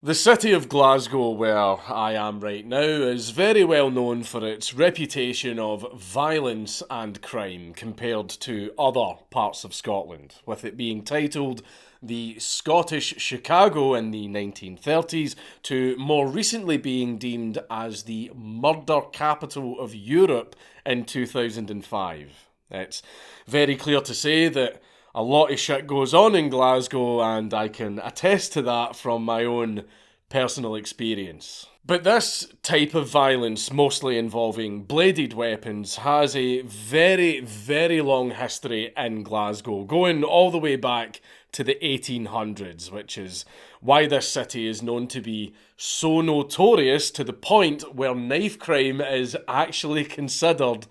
The city of Glasgow, where I am right now, is very well known for its reputation of violence and crime compared to other parts of Scotland, with it being titled the Scottish Chicago in the 1930s to more recently being deemed as the murder capital of Europe in 2005. It's very clear to say that a lot of shit goes on in Glasgow, and I can attest to that from my own personal experience. But this type of violence, mostly involving bladed weapons, has a very, very long history in Glasgow, going all the way back to the 1800s, which is why this city is known to be so notorious to the point where knife crime is actually considered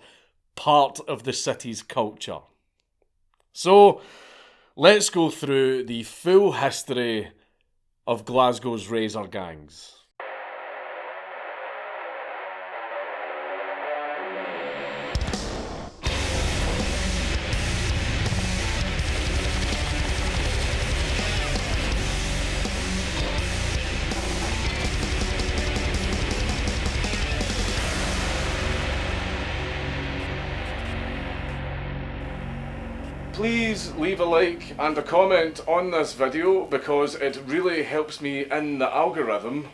part of the city's culture. So, let's go through the full history of Glasgow's razor gangs. Please leave a like and a comment on this video because it really helps me in the algorithm.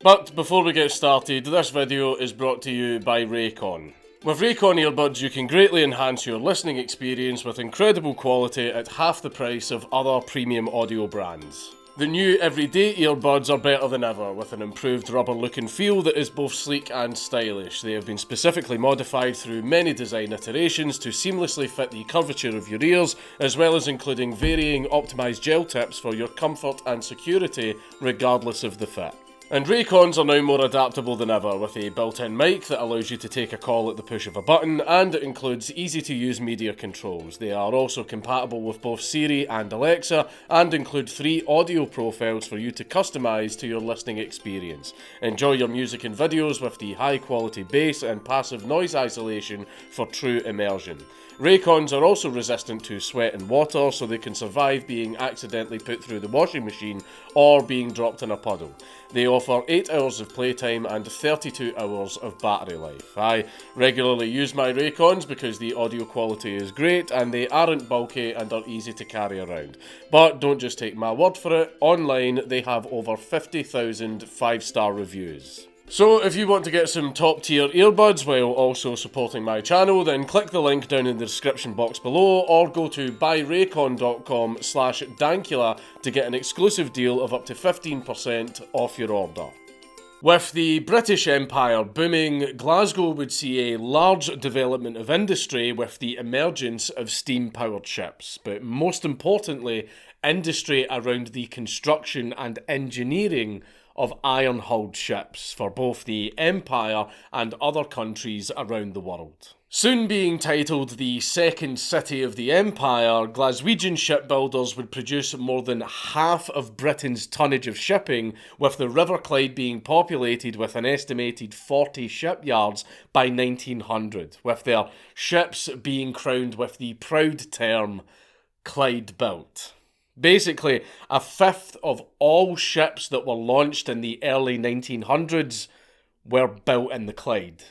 But before we get started, this video is brought to you by Raycon. With Raycon earbuds, you can greatly enhance your listening experience with incredible quality at half the price of other premium audio brands. The new everyday earbuds are better than ever, with an improved rubber look and feel that is both sleek and stylish. They have been specifically modified through many design iterations to seamlessly fit the curvature of your ears, as well as including varying optimised gel tips for your comfort and security, regardless of the fit. And Raycons are now more adaptable than ever, with a built-in mic that allows you to take a call at the push of a button, and it includes easy-to-use media controls. They are also compatible with both Siri and Alexa, and include 3 audio profiles for you to customise to your listening experience. Enjoy your music and videos with the high-quality bass and passive noise isolation for true immersion. Raycons are also resistant to sweat and water, so they can survive being accidentally put through the washing machine or being dropped in a puddle. They offer 8 hours of playtime and 32 hours of battery life. I regularly use my Raycons because the audio quality is great and they aren't bulky and are easy to carry around. But don't just take my word for it, online they have over 50,000 5-star reviews. So if you want to get some top tier earbuds while also supporting my channel, then click the link down in the description box below or go to buyraycon.com/Dankula to get an exclusive deal of up to 15% off your order. With the British Empire booming, Glasgow would see a large development of industry with the emergence of steam-powered ships, but most importantly, industry around the construction and engineering of iron-hulled ships for both the Empire and other countries around the world. Soon being titled the second city of the Empire, Glaswegian shipbuilders would produce more than half of Britain's tonnage of shipping, with the River Clyde being populated with an estimated 40 shipyards by 1900, with their ships being crowned with the proud term Clyde built. Basically, a fifth of all ships that were launched in the early 1900s were built in the Clyde.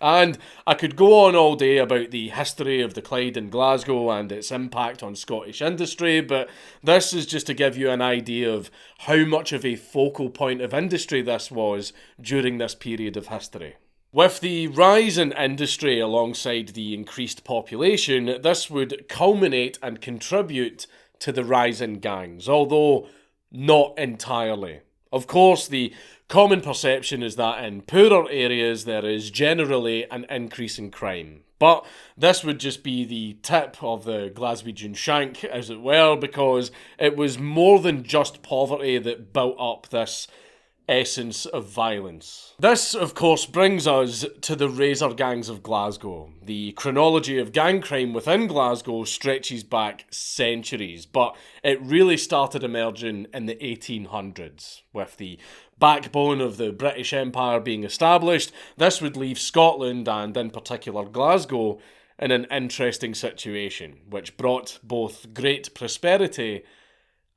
And I could go on all day about the history of the Clyde in Glasgow and its impact on Scottish industry, but this is just to give you an idea of how much of a focal point of industry this was during this period of history. With the rise in industry alongside the increased population, this would culminate and contribute to the rise in gangs, although not entirely. Of course, the common perception is that in poorer areas there is generally an increase in crime. But this would just be the tip of the Glaswegian shank, as it were, because it was more than just poverty that built up this essence of violence. This, of course, brings us to the razor gangs of Glasgow. The chronology of gang crime within Glasgow stretches back centuries, but it really started emerging in the 1800s. With the backbone of the British Empire being established, this would leave Scotland, and in particular Glasgow, in an interesting situation, which brought both great prosperity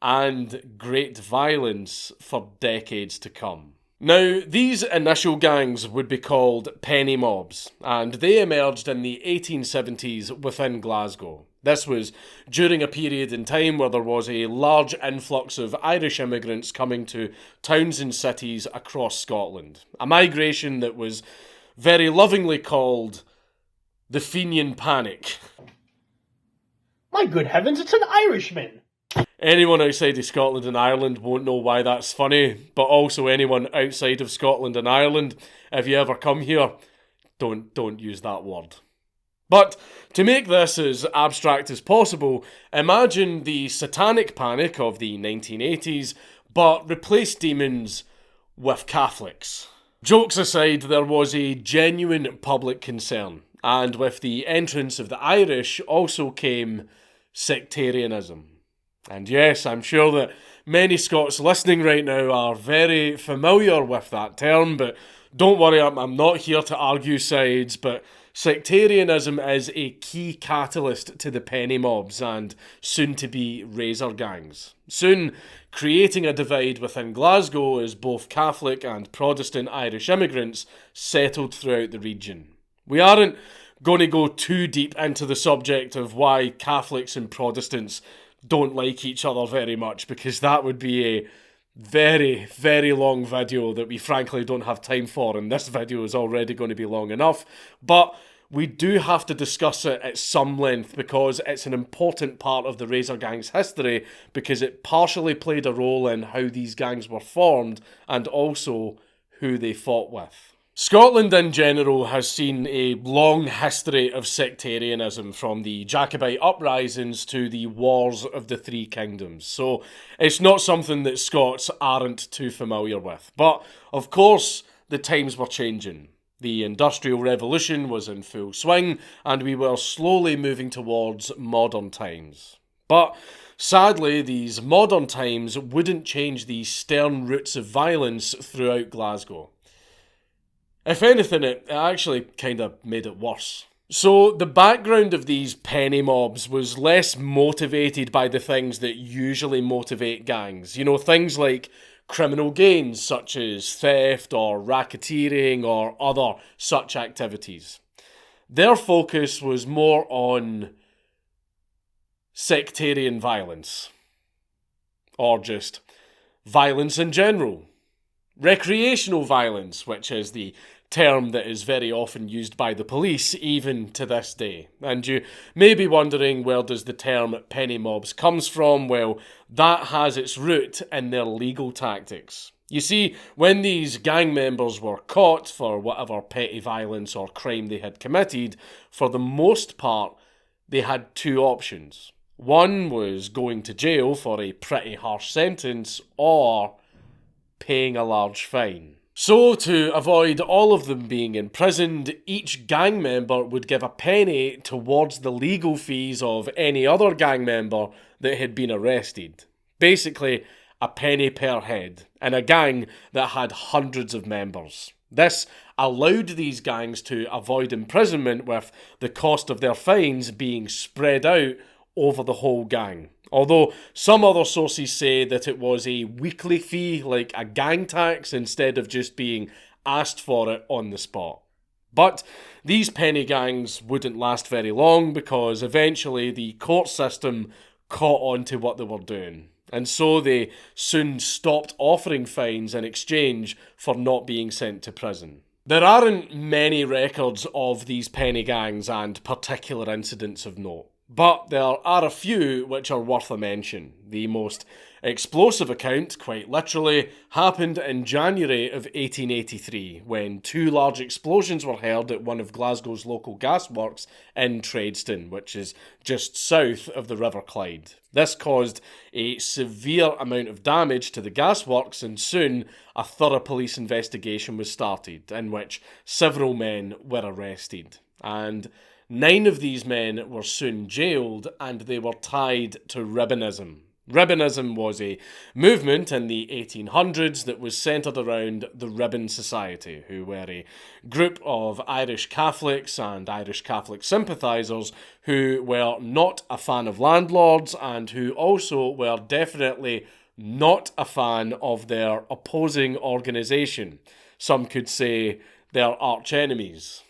and great violence for decades to come. Now, these initial gangs would be called penny mobs, and they emerged in the 1870s within Glasgow. This was during a period in time where there was a large influx of Irish immigrants coming to towns and cities across Scotland. A migration that was very lovingly called the Fenian Panic. My good heavens, it's an Irishman! Anyone outside of Scotland and Ireland won't know why that's funny, but also anyone outside of Scotland and Ireland, if you ever come here, don't use that word. But to make this as abstract as possible, imagine the satanic panic of the 1980s, but replace demons with Catholics. Jokes aside, there was a genuine public concern, and with the entrance of the Irish also came sectarianism. And yes, I'm sure that many Scots listening right now are very familiar with that term, but don't worry, I'm not here to argue sides, but sectarianism is a key catalyst to the penny mobs and soon-to-be razor gangs. Soon creating a divide within Glasgow as both Catholic and Protestant Irish immigrants settled throughout the region. We aren't going to go too deep into the subject of why Catholics and Protestants don't like each other very much, because that would be a very, very long video that we frankly don't have time for, and this video is already going to be long enough. But we do have to discuss it at some length because it's an important part of the Razor Gang's history, because it partially played a role in how these gangs were formed and also who they fought with. Scotland in general has seen a long history of sectarianism, from the Jacobite uprisings to the Wars of the Three Kingdoms, so it's not something that Scots aren't too familiar with. But of course, the times were changing. The Industrial Revolution was in full swing, and we were slowly moving towards modern times. But sadly, these modern times wouldn't change the stern roots of violence throughout Glasgow. If anything, it actually kind of made it worse. So the background of these penny mobs was less motivated by the things that usually motivate gangs. You know, things like criminal gains such as theft or racketeering or other such activities. Their focus was more on sectarian violence, or just violence in general. Recreational violence, which is the term that is very often used by the police even to this day. And you may be wondering, where does the term penny mobs comes from? Well, that has its root in their legal tactics. You see, when these gang members were caught for whatever petty violence or crime they had committed, for the most part, they had two options. One was going to jail for a pretty harsh sentence, or paying a large fine. So, to avoid all of them being imprisoned, each gang member would give a penny towards the legal fees of any other gang member that had been arrested. Basically, a penny per head, in a gang that had hundreds of members. This allowed these gangs to avoid imprisonment, with the cost of their fines being spread out over the whole gang. Although some other sources say that it was a weekly fee, like a gang tax, instead of just being asked for it on the spot. But these penny gangs wouldn't last very long, because eventually the court system caught on to what they were doing. And so they soon stopped offering fines in exchange for not being sent to prison. There aren't many records of these penny gangs and particular incidents of note. But there are a few which are worth a mention. The most explosive account, quite literally, happened in January of 1883, when two large explosions were heard at one of Glasgow's local gasworks in Tradeston, which is just south of the River Clyde. This caused a severe amount of damage to the gasworks, and soon a thorough police investigation was started, in which several men were arrested. And 9 of these men were soon jailed, and they were tied to ribbonism. Ribbonism was a movement in the 1800s that was centred around the Ribbon Society, who were a group of Irish Catholics and Irish Catholic sympathisers who were not a fan of landlords and who also were definitely not a fan of their opposing organisation. Some could say their arch-enemies,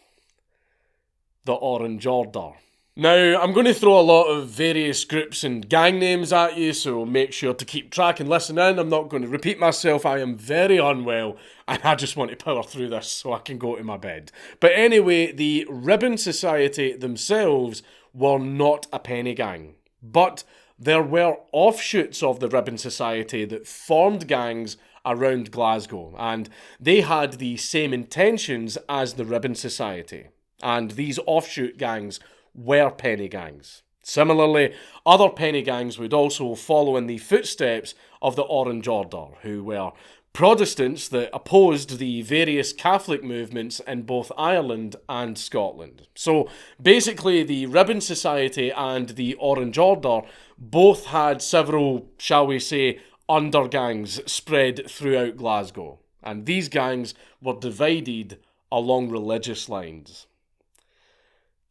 the Orange Order. Now, I'm going to throw a lot of various groups and gang names at you, so make sure to keep track and listen in. I'm not going to repeat myself. I am very unwell, and I just want to power through this so I can go to my bed. But anyway, the Ribbon Society themselves were not a penny gang. But there were offshoots of the Ribbon Society that formed gangs around Glasgow, and they had the same intentions as the Ribbon Society. And these offshoot gangs were penny gangs. Similarly, other penny gangs would also follow in the footsteps of the Orange Order, who were Protestants that opposed the various Catholic movements in both Ireland and Scotland. So basically, the Ribbon Society and the Orange Order both had several, shall we say, under-gangs spread throughout Glasgow, and these gangs were divided along religious lines.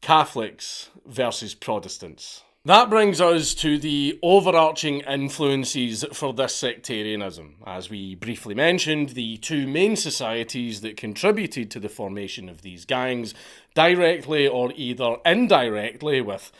Catholics versus Protestants. That brings us to the overarching influences for this sectarianism. As we briefly mentioned, the two main societies that contributed to the formation of these gangs, directly or either indirectly with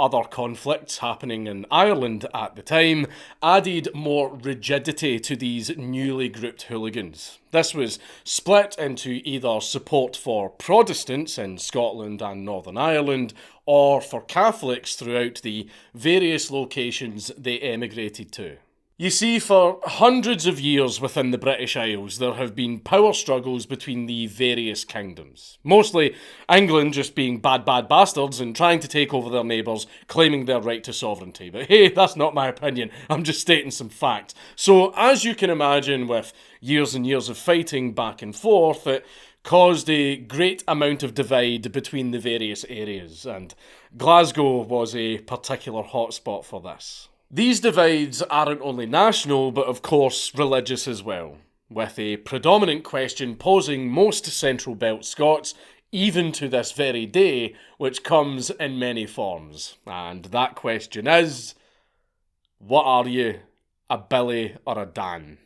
other conflicts happening in Ireland at the time, added more rigidity to these newly grouped hooligans. This was split into either support for Protestants in Scotland and Northern Ireland, or for Catholics throughout the various locations they emigrated to. You see, for hundreds of years within the British Isles, there have been power struggles between the various kingdoms. Mostly England just being bad bastards and trying to take over their neighbours, claiming their right to sovereignty. But hey, that's not my opinion, I'm just stating some facts. So, as you can imagine, with years and years of fighting back and forth, it caused a great amount of divide between the various areas, and Glasgow was a particular hotspot for this. These divides aren't only national, but of course religious as well, with a predominant question posing most Central Belt Scots, even to this very day, which comes in many forms. And that question is, what are you, a Billy or a Dan?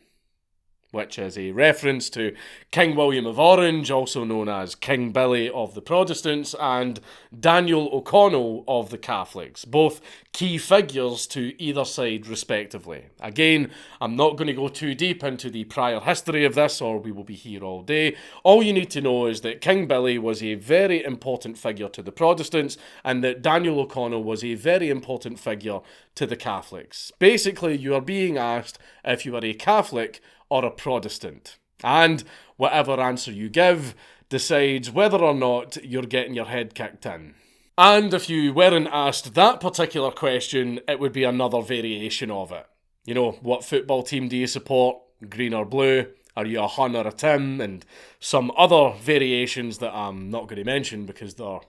Which is a reference to King William of Orange, also known as King Billy of the Protestants, and Daniel O'Connell of the Catholics, both key figures to either side respectively. Again, I'm not going to go too deep into the prior history of this, or we will be here all day. All you need to know is that King Billy was a very important figure to the Protestants, and that Daniel O'Connell was a very important figure to the Catholics. Basically, you are being asked if you are a Catholic or a Protestant. And whatever answer you give decides whether or not you're getting your head kicked in. And if you weren't asked that particular question, it would be another variation of it. You know, what football team do you support? Green or blue? Are you a Hun or a Tim? And some other variations that I'm not going to mention because they're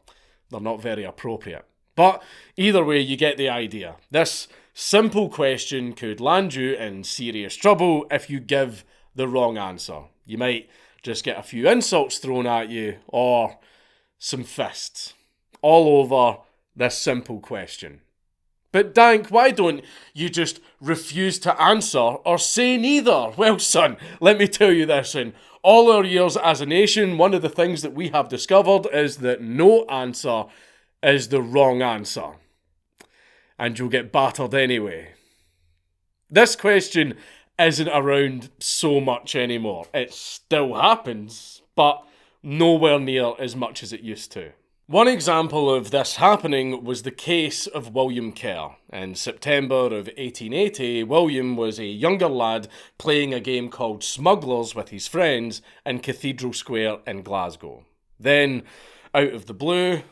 not very appropriate. But either way, you get the idea. This simple question could land you in serious trouble if you give the wrong answer. You might just get a few insults thrown at you, or some fists, all over this simple question. But Dank, why don't you just refuse to answer or say neither? Well, son, let me tell you this, in all our years as a nation, one of the things that we have discovered is that no answer is the wrong answer. And you'll get battered anyway. This question isn't around so much anymore. It still happens, but nowhere near as much as it used to. One example of this happening was the case of William Kerr. In September of 1880, William was a younger lad playing a game called Smugglers with his friends in Cathedral Square in Glasgow. Then, out of the blue,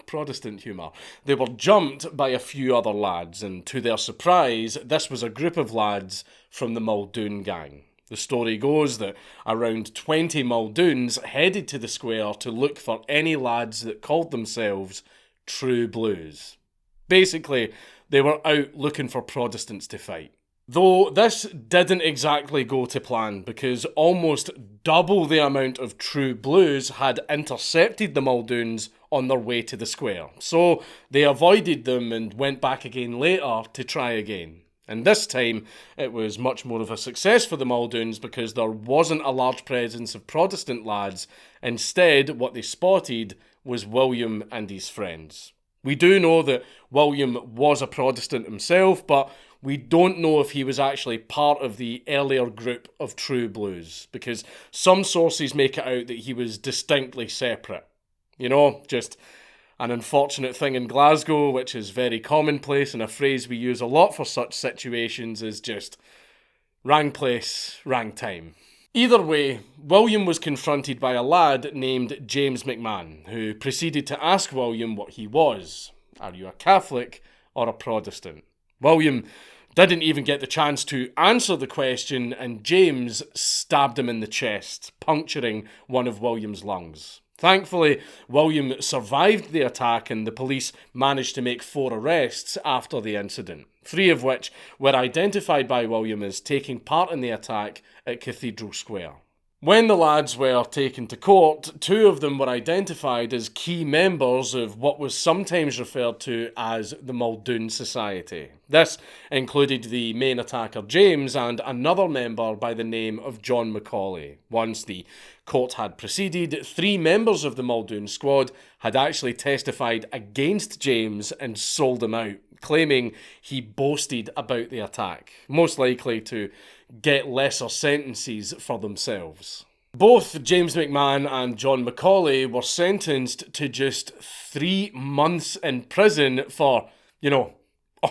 Protestant humour, they were jumped by a few other lads, and to their surprise, this was a group of lads from the Muldoon gang. The story goes that around 20 Muldoons headed to the square to look for any lads that called themselves True Blues. Basically, they were out looking for Protestants to fight. Though this didn't exactly go to plan, because almost double the amount of true blues had intercepted the Muldoons on their way to the square, so they avoided them and went back again later to try again. And this time, it was much more of a success for the Muldoons because there wasn't a large presence of Protestant lads. Instead, what they spotted was William and his friends. We do know that William was a Protestant himself, but we don't know if he was actually part of the earlier group of true blues, because some sources make it out that he was distinctly separate. You know, just an unfortunate thing in Glasgow, which is very commonplace, and a phrase we use a lot for such situations is just wrong place, wrong time. Either way, William was confronted by a lad named James McMahon, who proceeded to ask William what he was. Are you a Catholic or a Protestant? William didn't even get the chance to answer the question, and James stabbed him in the chest, puncturing one of William's lungs. Thankfully, William survived the attack, and the police managed to make 4 arrests after the incident, 3 of which were identified by William as taking part in the attack at Cathedral Square. When the lads were taken to court, 2 of them were identified as key members of what was sometimes referred to as the Muldoon Society. This included the main attacker James and another member by the name of John Macaulay. Once the court had proceeded, 3 members of the Muldoon squad had actually testified against James and sold him out, claiming he boasted about the attack, most likely to get lesser sentences for themselves. Both James McMahon and John Macaulay were sentenced to just 3 months in prison for,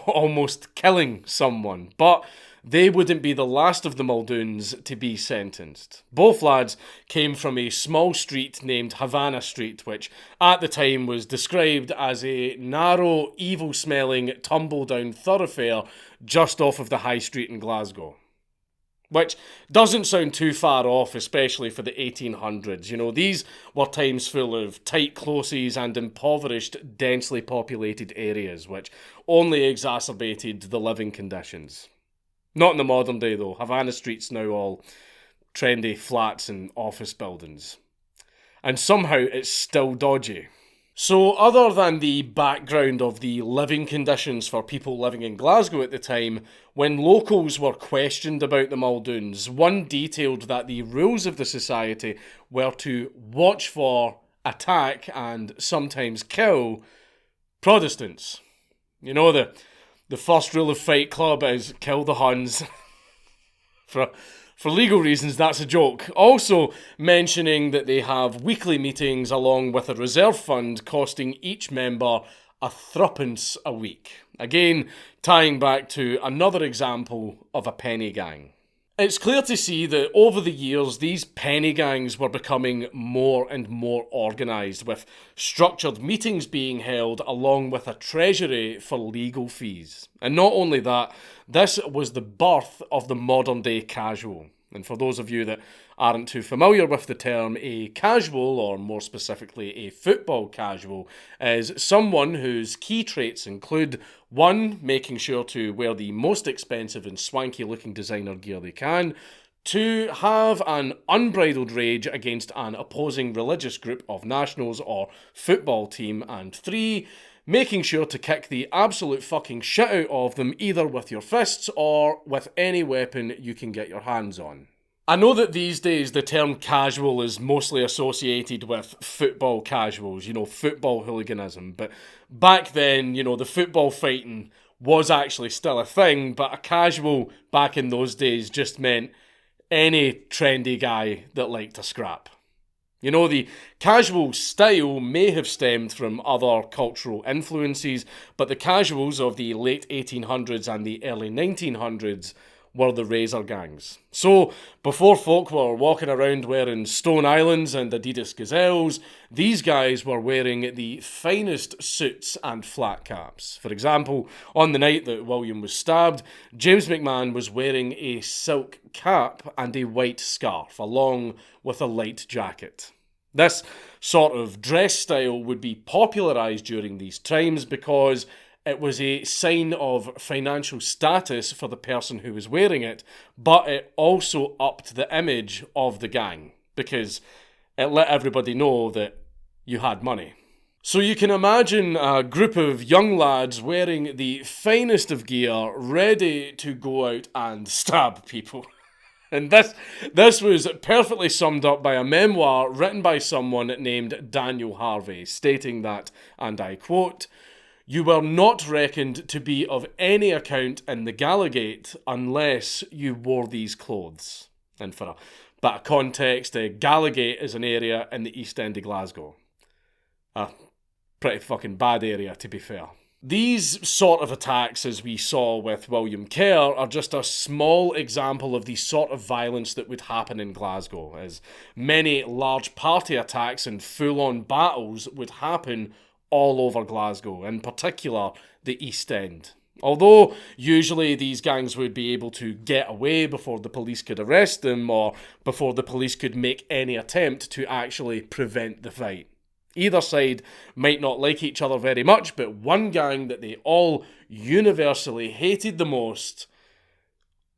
almost killing someone. But they wouldn't be the last of the Muldoons to be sentenced. Both lads came from a small street named Havana Street, which at the time was described as a narrow, evil-smelling, tumble-down thoroughfare just off of the High Street in Glasgow. Which doesn't sound too far off, especially for the 1800s. These were times full of tight closes and impoverished, densely populated areas, which only exacerbated the living conditions. Not in the modern day, though. Havana Street's now all trendy flats and office buildings. And somehow it's still dodgy. So, other than the background of the living conditions for people living in Glasgow at the time, when locals were questioned about the Muldoons, one detailed that the rules of the society were to watch for, attack, and sometimes kill Protestants. The first rule of Fight Club is kill the Huns. For legal reasons, that's a joke. Also mentioning that they have weekly meetings along with a reserve fund costing each member £3 a week. Again, tying back to another example of a penny gang. It's clear to see that over the years, these penny gangs were becoming more and more organised, with structured meetings being held along with a treasury for legal fees. And not only that, this was the birth of the modern day casual. And for those of you that aren't too familiar with the term, a casual, or more specifically a football casual, is someone whose key traits include 1. Making sure to wear the most expensive and swanky looking designer gear they can, 2. Have an unbridled rage against an opposing religious group of nationals or football team, and 3. Making sure to kick the absolute fucking shit out of them either with your fists or with any weapon you can get your hands on. I know that these days the term casual is mostly associated with football casuals, football hooliganism, but back then, the football fighting was actually still a thing, but a casual back in those days just meant any trendy guy that liked to scrap. The casual style may have stemmed from other cultural influences, but the casuals of the late 1800s and the early 1900s were the razor gangs. So, before folk were walking around wearing Stone Islands and Adidas Gazelles, these guys were wearing the finest suits and flat caps. For example, on the night that William was stabbed, James McMahon was wearing a silk cap and a white scarf, along with a light jacket. This sort of dress style would be popularised during these times because it was a sign of financial status for the person who was wearing it, but it also upped the image of the gang, because it let everybody know that you had money. So you can imagine a group of young lads wearing the finest of gear, ready to go out and stab people. And this was perfectly summed up by a memoir written by someone named Daniel Harvey, stating that, and I quote, "You were not reckoned to be of any account in the Gallowgate unless you wore these clothes." And for a bit of context, Gallowgate is an area in the East End of Glasgow. A pretty fucking bad area, to be fair. These sort of attacks, as we saw with William Kerr, are just a small example of the sort of violence that would happen in Glasgow, as many large party attacks and full-on battles would happen all over Glasgow, in particular the East End. Although usually these gangs would be able to get away before the police could arrest them, or before the police could make any attempt to actually prevent the fight. Either side might not like each other very much, but one gang that they all universally hated the most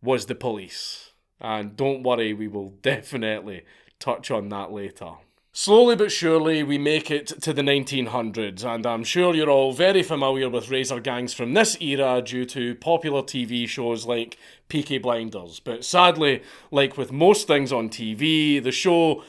was the police. And don't worry, we will definitely touch on that later. Slowly but surely, we make it to the 1900s, and I'm sure you're all very familiar with razor gangs from this era due to popular TV shows like Peaky Blinders. But sadly, like with most things on TV, the show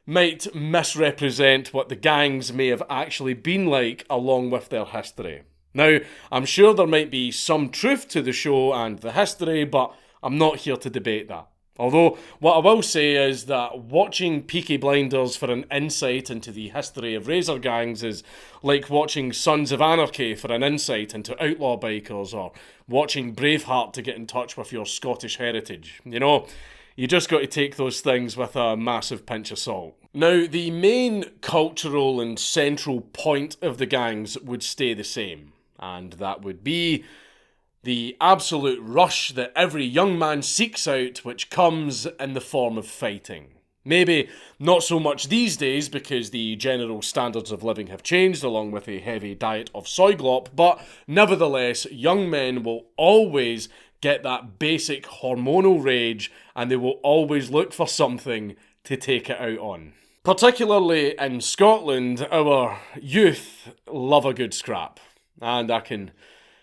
might misrepresent what the gangs may have actually been like along with their history. Now, I'm sure there might be some truth to the show and the history, but I'm not here to debate that. Although, what I will say is that watching Peaky Blinders for an insight into the history of razor gangs is like watching Sons of Anarchy for an insight into outlaw bikers, or watching Braveheart to get in touch with your Scottish heritage. You know, you just got to take those things with a massive pinch of salt. Now, the main cultural and central point of the gangs would stay the same, and that would be the absolute rush that every young man seeks out, which comes in the form of fighting. Maybe not so much these days because the general standards of living have changed along with a heavy diet of soy glop, but nevertheless, young men will always get that basic hormonal rage, and they will always look for something to take it out on. Particularly in Scotland, our youth love a good scrap. And I can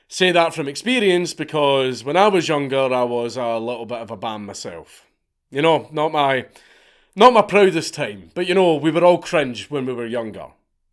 say that from experience because when I was younger, I was a little bit of a bam myself. You know, not my proudest time, but you know, we were all cringe when we were younger.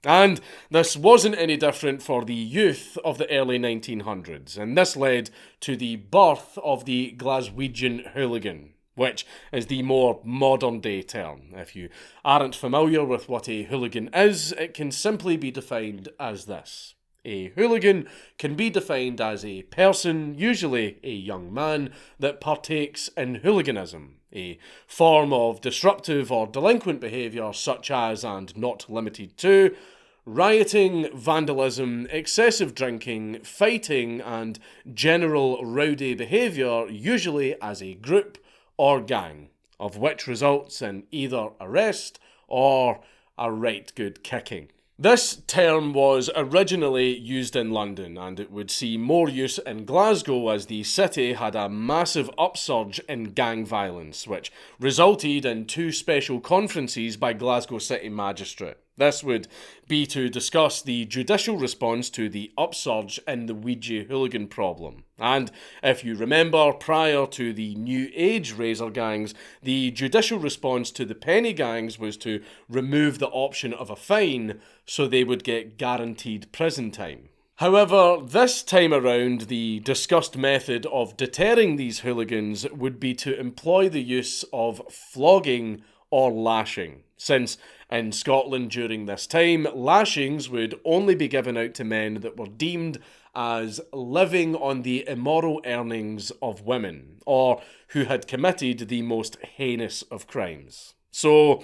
And this wasn't any different for the youth of the early 1900s, and this led to the birth of the Glaswegian hooligan, which is the more modern day term. If you aren't familiar with what a hooligan is, it can simply be defined as this. A hooligan can be defined as a person, usually a young man, that partakes in hooliganism, a form of disruptive or delinquent behaviour such as, and not limited to, rioting, vandalism, excessive drinking, fighting, and general rowdy behaviour, usually as a group or gang, of which results in either arrest or a right good kicking. This term was originally used in London, and it would see more use in Glasgow as the city had a massive upsurge in gang violence, which resulted in 2 special conferences by Glasgow City Magistrate. This would be to discuss the judicial response to the upsurge in the Ouija hooligan problem. And if you remember, prior to the New Age razor gangs, the judicial response to the penny gangs was to remove the option of a fine so they would get guaranteed prison time. However, this time around, the discussed method of deterring these hooligans would be to employ the use of flogging or lashing, since in Scotland during this time, lashings would only be given out to men that were deemed as living on the immoral earnings of women, or who had committed the most heinous of crimes. So,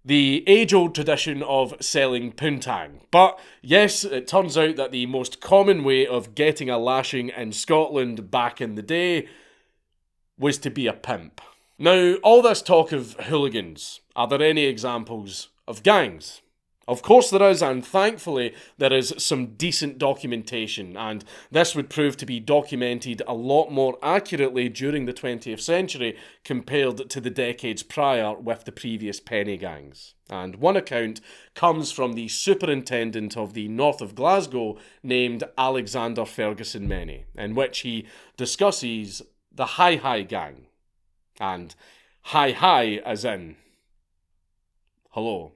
the age-old tradition of selling poontang. But yes, it turns out that the most common way of getting a lashing in Scotland back in the day was to be a pimp. Now, all this talk of hooligans, are there any examples of gangs? Of course there is, and thankfully there is some decent documentation, and this would prove to be documented a lot more accurately during the 20th century compared to the decades prior with the previous penny gangs. And one account comes from the superintendent of the north of Glasgow named Alexander Ferguson Menny, in which he discusses the Hi-Hi gang. And hi-hi as in hello.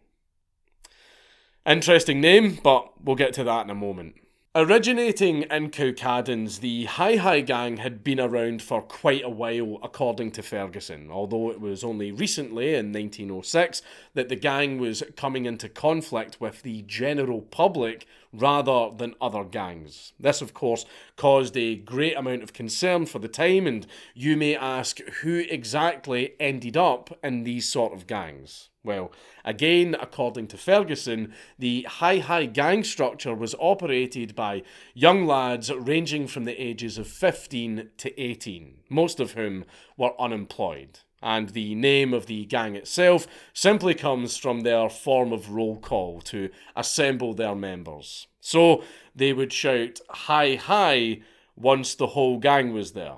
Interesting name, but we'll get to that in a moment. Originating in Cowcaddens, the Hi-Hi gang had been around for quite a while, according to Ferguson, although it was only recently, in 1906, that the gang was coming into conflict with the general public rather than other gangs. This, of course, caused a great amount of concern for the time, and you may ask who exactly ended up in these sort of gangs. Well, again, according to Ferguson, the Hi-Hi gang structure was operated by young lads ranging from the ages of 15 to 18, most of whom were unemployed. And the name of the gang itself simply comes from their form of roll call to assemble their members. So they would shout hi-hi once the whole gang was there.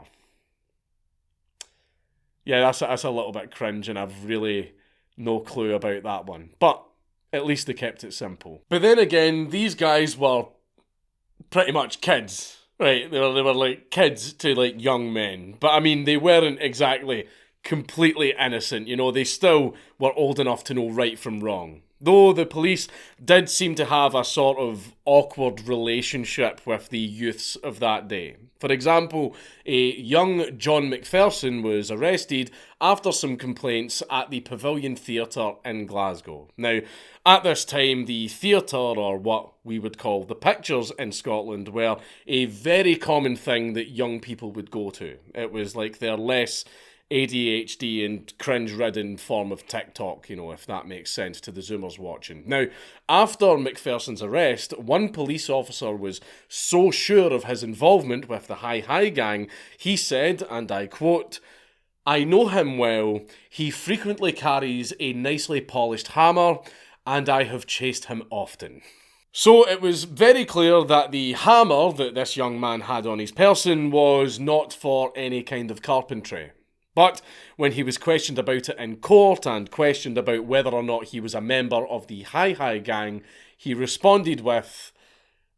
Yeah, that's a little bit cringe, and I've really no clue about that one. But at least they kept it simple. But then again, these guys were pretty much kids, right? They were like kids to like young men. But I mean, they weren't exactly completely innocent, you know, they still were old enough to know right from wrong. Though the police did seem to have a sort of awkward relationship with the youths of that day. For example, a young John McPherson was arrested after some complaints at the Pavilion Theatre in Glasgow. Now, at this time, the theatre, or what we would call the pictures in Scotland, were a very common thing that young people would go to. It was like their less ADHD and cringe-ridden form of TikTok, you know, if that makes sense to the Zoomers watching. Now, after McPherson's arrest, one police officer was so sure of his involvement with the Hi-Hi gang, he said, and I quote, "I know him well. He frequently carries a nicely polished hammer, and I have chased him often." So it was very clear that the hammer that this young man had on his person was not for any kind of carpentry. But when he was questioned about it in court and questioned about whether or not he was a member of the Hi-Hi gang, he responded with,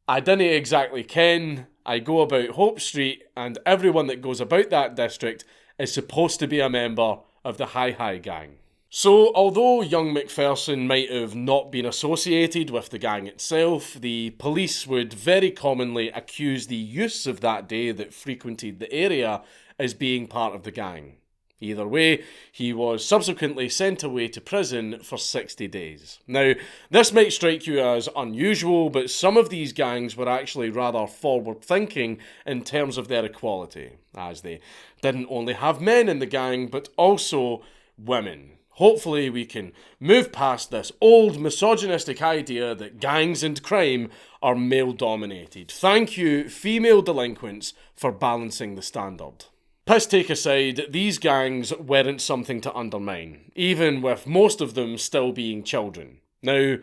"I dinna exactly ken. I go about Hope Street, and everyone that goes about that district is supposed to be a member of the Hi-Hi gang." So, although young McPherson might have not been associated with the gang itself, the police would very commonly accuse the youths of that day that frequented the area as being part of the gang. Either way, he was subsequently sent away to prison for 60 days. Now, this might strike you as unusual, but some of these gangs were actually rather forward-thinking in terms of their equality, as they didn't only have men in the gang, but also women. Hopefully we can move past this old misogynistic idea that gangs and crime are male-dominated. Thank you, female delinquents, for balancing the standard. Piss take aside, these gangs weren't something to undermine, even with most of them still being children. Now,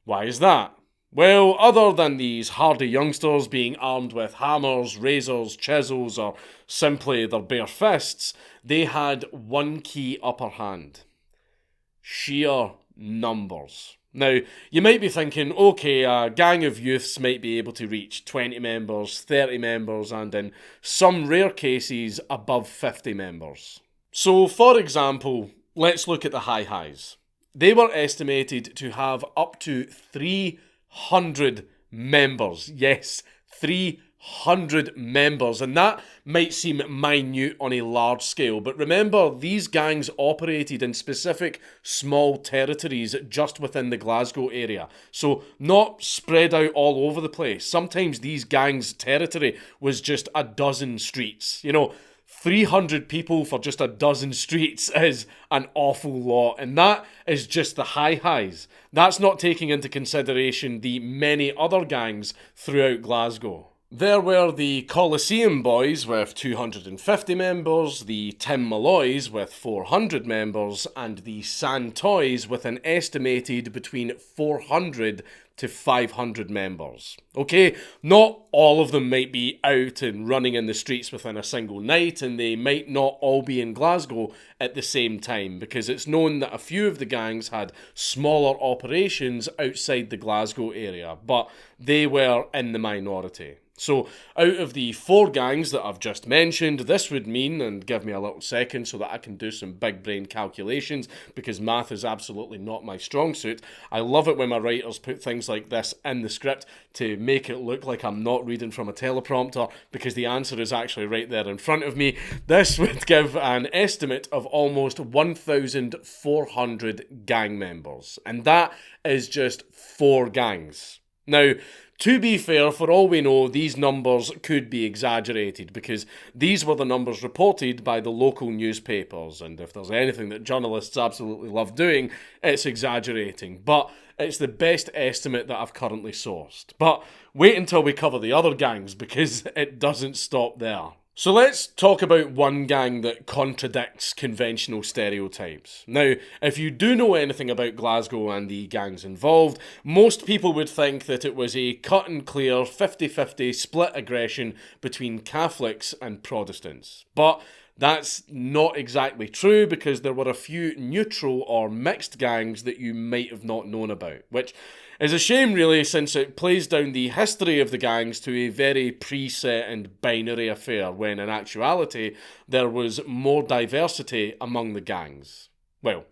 why is that? Well, other than these hardy youngsters being armed with hammers, razors, chisels, or simply their bare fists, they had one key upper hand: sheer numbers. Now, you might be thinking, okay, a gang of youths might be able to reach 20 members, 30 members, and in some rare cases, above 50 members. So, for example, let's look at the Hi-Hi's. They were estimated to have up to 300 members. Yes, 300 members, and that might seem minute on a large scale, but remember, these gangs operated in specific small territories just within the Glasgow area, so not spread out all over the place. Sometimes these gangs' territory was just a dozen streets. You know, 300 people for just a dozen streets is an awful lot, and that is just the Hi-Hi's. That's not taking into consideration the many other gangs throughout Glasgow. There were the Coliseum Boys with 250 members, the Tim Malloys with 400 members, and the Santoys with an estimated between 400 to 500 members. Okay, not all of them might be out and running in the streets within a single night, and they might not all be in Glasgow at the same time, because it's known that a few of the gangs had smaller operations outside the Glasgow area, but they were in the minority. So, out of the 4 gangs that I've just mentioned, this would mean, and give me a little second so that I can do some big brain calculations, because math is absolutely not my strong suit. I love it when my writers put things like this in the script to make it look like I'm not reading from a teleprompter, because the answer is actually right there in front of me. This would give an estimate of almost 1,400 gang members, and that is just 4 gangs. Now, to be fair, for all we know, these numbers could be exaggerated, because these were the numbers reported by the local newspapers, and if there's anything that journalists absolutely love doing, it's exaggerating. But it's the best estimate that I've currently sourced. But wait until we cover the other gangs, because it doesn't stop there. So let's talk about one gang that contradicts conventional stereotypes. Now, if you do know anything about Glasgow and the gangs involved, most people would think that it was a cut and clear 50-50 split aggression between Catholics and Protestants. But that's not exactly true, because there were a few neutral or mixed gangs that you might have not known about, which is a shame really, since it plays down the history of the gangs to a very preset and binary affair, when in actuality there was more diversity among the gangs. Well,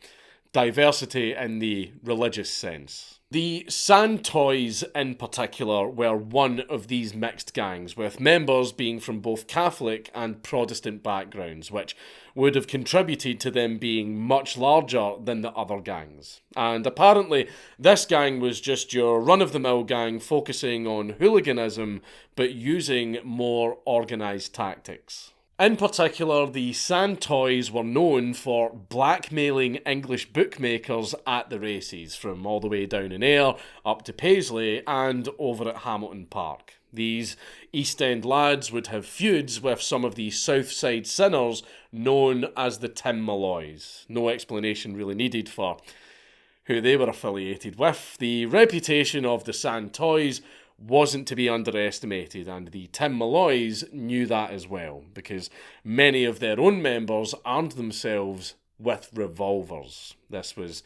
diversity in the religious sense. The Santoys in particular were one of these mixed gangs, with members being from both Catholic and Protestant backgrounds, which would have contributed to them being much larger than the other gangs. And apparently this gang was just your run-of-the-mill gang focusing on hooliganism, but using more organised tactics. In particular, the Santoys were known for blackmailing English bookmakers at the races, from all the way down in Ayr up to Paisley and over at Hamilton Park. These East End lads would have feuds with some of the South Side sinners known as the Tim Malloys. No explanation really needed for who they were affiliated with. The reputation of the Santoys wasn't to be underestimated, and the Tim Malloys knew that as well, because many of their own members armed themselves with revolvers. This was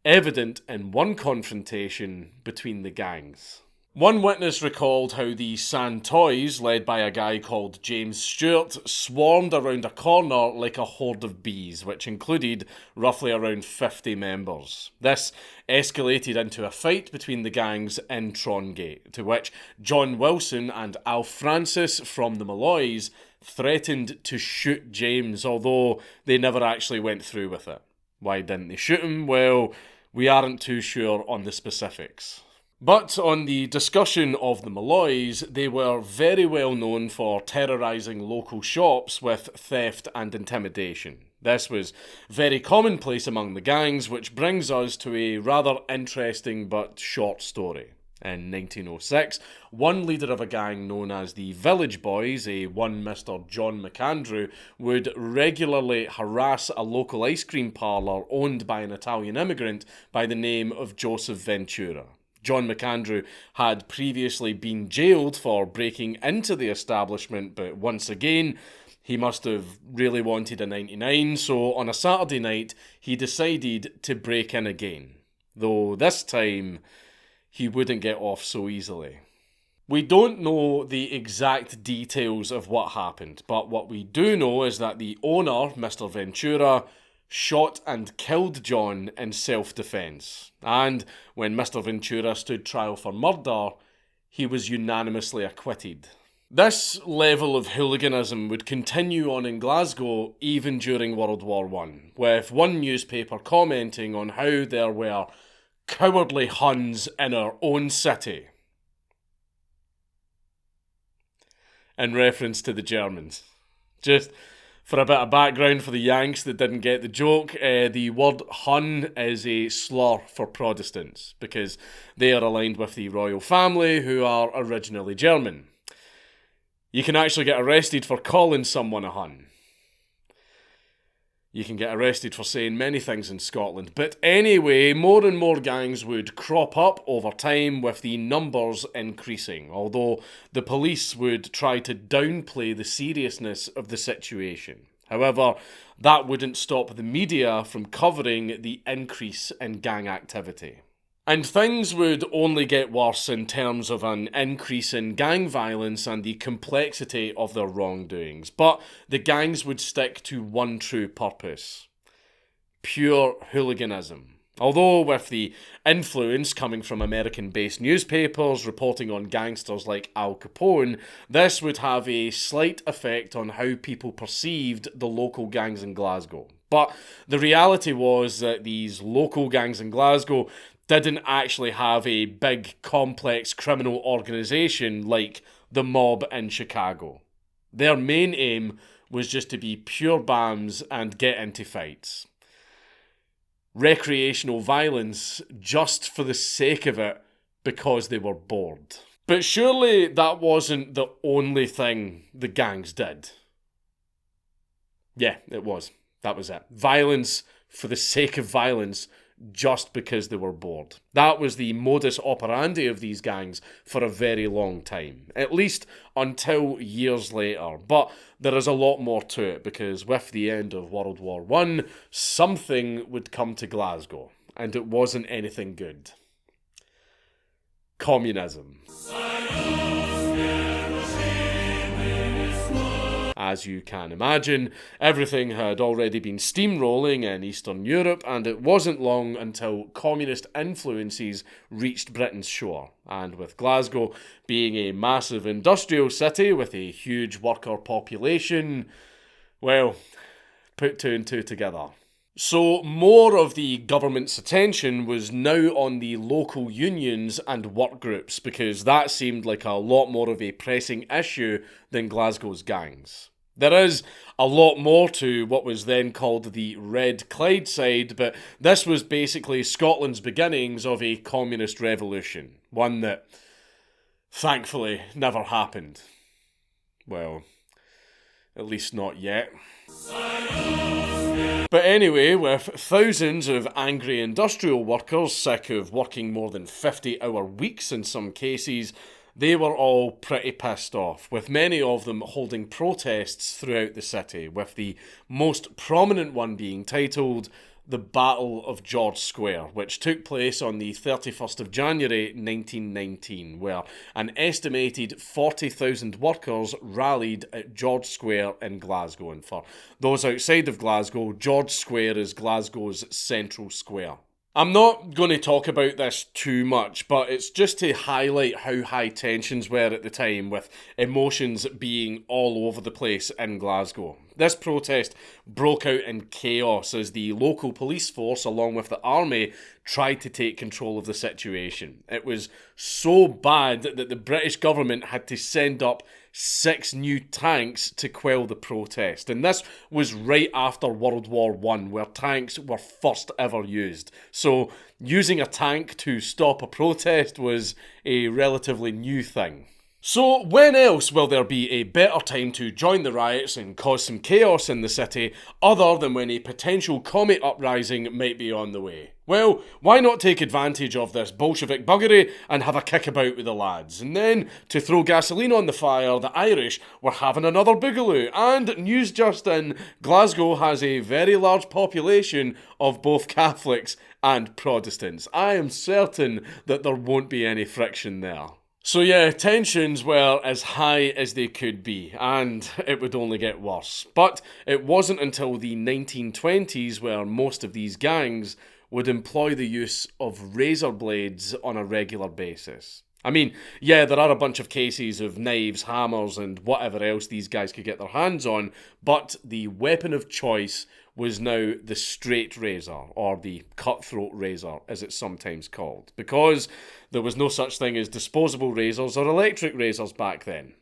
evident in one confrontation between the gangs. One witness recalled how the Santoys, led by a guy called James Stewart, swarmed around a corner like a horde of bees, which included roughly around 50 members. This escalated into a fight between the gangs in Trongate, to which John Wilson and Al Francis from the Malloys threatened to shoot James, although they never actually went through with it. Why didn't they shoot him? Well, we aren't too sure on the specifics. But on the discussion of the Malloys, they were very well known for terrorising local shops with theft and intimidation. This was very commonplace among the gangs, which brings us to a rather interesting but short story. In 1906, one leader of a gang known as the Village Boys, a one Mr. John McAndrew, would regularly harass a local ice cream parlour owned by an Italian immigrant by the name of Joseph Ventura. John McAndrew had previously been jailed for breaking into the establishment, but once again, he must have really wanted a 99, so on a Saturday night, he decided to break in again. Though this time, he wouldn't get off so easily. We don't know the exact details of what happened, but what we do know is that the owner, Mr. Ventura, shot and killed John in self-defence. And when Mr. Ventura stood trial for murder, he was unanimously acquitted. This level of hooliganism would continue on in Glasgow even during World War I, with one newspaper commenting on how there were cowardly Huns in our own city, in reference to the Germans. Just for a bit of background for the Yanks that didn't get the joke, the word Hun is a slur for Protestants, because they are aligned with the royal family, who are originally German. You can actually get arrested for calling someone a hun. You can get arrested for saying many things in Scotland. But anyway, more and more gangs would crop up over time with the numbers increasing, although the police would try to downplay the seriousness of the situation. However, that wouldn't stop the media from covering the increase in gang activity. And things would only get worse in terms of an increase in gang violence and the complexity of their wrongdoings. But the gangs would stick to one true purpose: pure hooliganism. Although with the influence coming from American-based newspapers reporting on gangsters like Al Capone, this would have a slight effect on how people perceived the local gangs in Glasgow. But the reality was that these local gangs in Glasgow didn't actually have a big, complex criminal organisation like the mob in Chicago. Their main aim was just to be pure bams and get into fights. Recreational violence just for the sake of it because they were bored. But surely that wasn't the only thing the gangs did. Yeah, it was. That was it. Violence for the sake of violence, just because they were bored. That was the modus operandi of these gangs for a very long time, at least until years later. But there is a lot more to it, because with the end of World War I, something would come to Glasgow, and it wasn't anything good. Communism. As you can imagine, everything had already been steamrolling in Eastern Europe, and it wasn't long until communist influences reached Britain's shore. And with Glasgow being a massive industrial city with a huge worker population, well, put two and two together. So more of the government's attention was now on the local unions and work groups, because that seemed like a lot more of a pressing issue than Glasgow's gangs. There is a lot more to what was then called the Red Clydeside, but this was basically Scotland's beginnings of a communist revolution, one that thankfully never happened. Well, at least not yet. But anyway, with thousands of angry industrial workers sick of working more than 50-hour weeks in some cases, they were all pretty pissed off, with many of them holding protests throughout the city, with the most prominent one being titled the Battle of George Square, which took place on the 31st of January 1919, where an estimated 40,000 workers rallied at George Square in Glasgow. And for those outside of Glasgow, George Square is Glasgow's central square. I'm not going to talk about this too much, but it's just to highlight how high tensions were at the time, with emotions being all over the place in Glasgow. This protest broke out in chaos as the local police force, along with the army, tried to take control of the situation. It was so bad that the British government had to send up 6 new tanks to quell the protest. And this was right after World War I, where tanks were first ever used. So using a tank to stop a protest was a relatively new thing. So when else will there be a better time to join the riots and cause some chaos in the city other than when a potential commie uprising might be on the way? Well, why not take advantage of this Bolshevik buggery and have a kickabout with the lads? And then, to throw gasoline on the fire, the Irish were having another boogaloo. And news just in, Glasgow has a very large population of both Catholics and Protestants. I am certain that there won't be any friction there. So yeah, tensions were as high as they could be, and it would only get worse. But it wasn't until the 1920s where most of these gangs would employ the use of razor blades on a regular basis. I mean, yeah, there are a bunch of cases of knives, hammers, and whatever else these guys could get their hands on, but the weapon of choice was now the straight razor, or the cutthroat razor, as it's sometimes called, because there was no such thing as disposable razors or electric razors back then.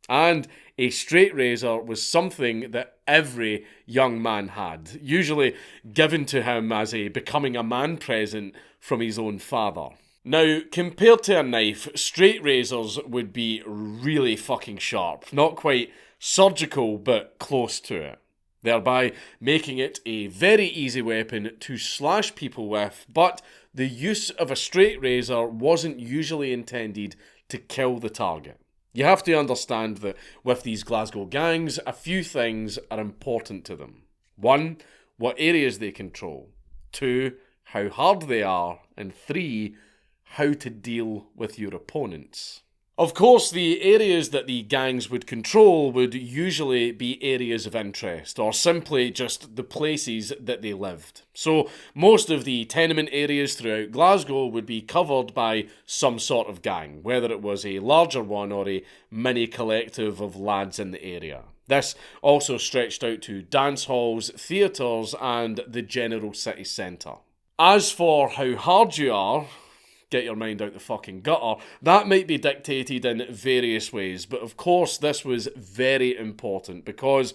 And a straight razor was something that every young man had, usually given to him as a becoming a man present from his own father. Now, compared to a knife, straight razors would be really fucking sharp. Not quite surgical, but close to it, thereby making it a very easy weapon to slash people with, but the use of a straight razor wasn't usually intended to kill the target. You have to understand that with these Glasgow gangs, a few things are important to them. 1, what areas they control. 2, how hard they are. And 3, how to deal with your opponents. Of course, the areas that the gangs would control would usually be areas of interest, or simply just the places that they lived. So, most of the tenement areas throughout Glasgow would be covered by some sort of gang, whether it was a larger one or a mini collective of lads in the area. This also stretched out to dance halls, theatres, and the general city centre. As for how hard you are, get your mind out the fucking gutter, that might be dictated in various ways, but of course this was very important because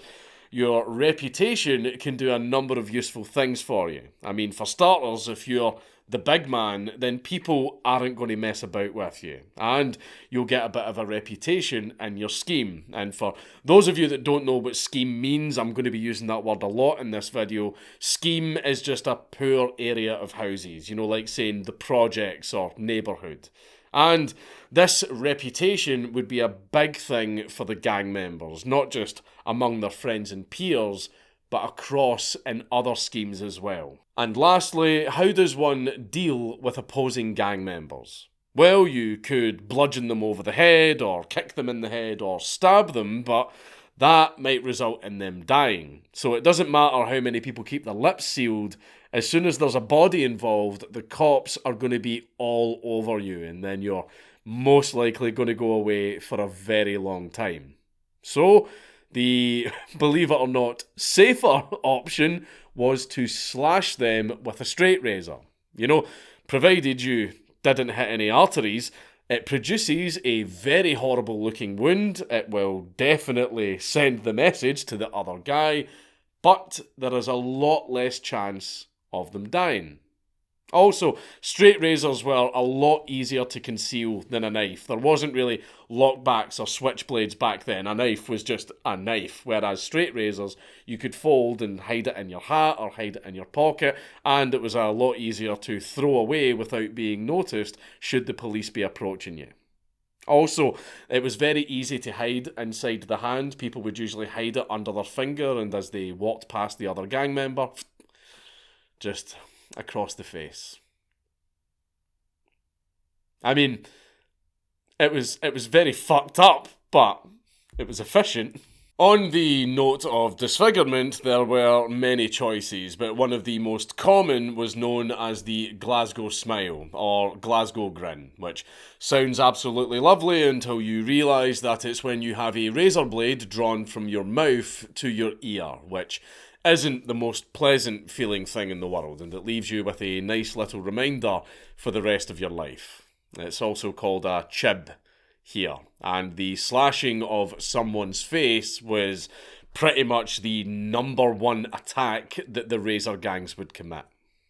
your reputation can do a number of useful things for you. I mean, for starters, if you're the big man, then people aren't going to mess about with you, and you'll get a bit of a reputation in your scheme. And for those of you that don't know what scheme means, I'm going to be using that word a lot in this video. Scheme is just a poor area of houses, you know, like saying the projects or neighbourhood. And this reputation would be a big thing for the gang members, not just among their friends and peers, but across in other schemes as well. And lastly, how does one deal with opposing gang members? Well, you could bludgeon them over the head, or kick them in the head, or stab them, but that might result in them dying. So it doesn't matter how many people keep their lips sealed, as soon as there's a body involved, the cops are going to be all over you, and then you're most likely going to go away for a very long time. So, the, believe it or not, safer option was to slash them with a straight razor. You know, provided you didn't hit any arteries, it produces a very horrible looking wound. It will definitely send the message to the other guy, but there is a lot less chance of them dying. Also, straight razors were a lot easier to conceal than a knife. There wasn't really lockbacks or switchblades back then. A knife was just a knife, whereas straight razors you could fold and hide it in your hat or hide it in your pocket, and it was a lot easier to throw away without being noticed should the police be approaching you. Also, it was very easy to hide inside the hand. People would usually hide it under their finger, and as they walked past the other gang member, just across the face. I mean, it was very fucked up, but it was efficient. On the note of disfigurement, there were many choices, but one of the most common was known as the Glasgow smile, or Glasgow grin, which sounds absolutely lovely until you realise that it's when you have a razor blade drawn from your mouth to your ear, which isn't the most pleasant feeling thing in the world, and it leaves you with a nice little reminder for the rest of your life. It's also called a chib here, and the slashing of someone's face was pretty much the number one attack that the razor gangs would commit.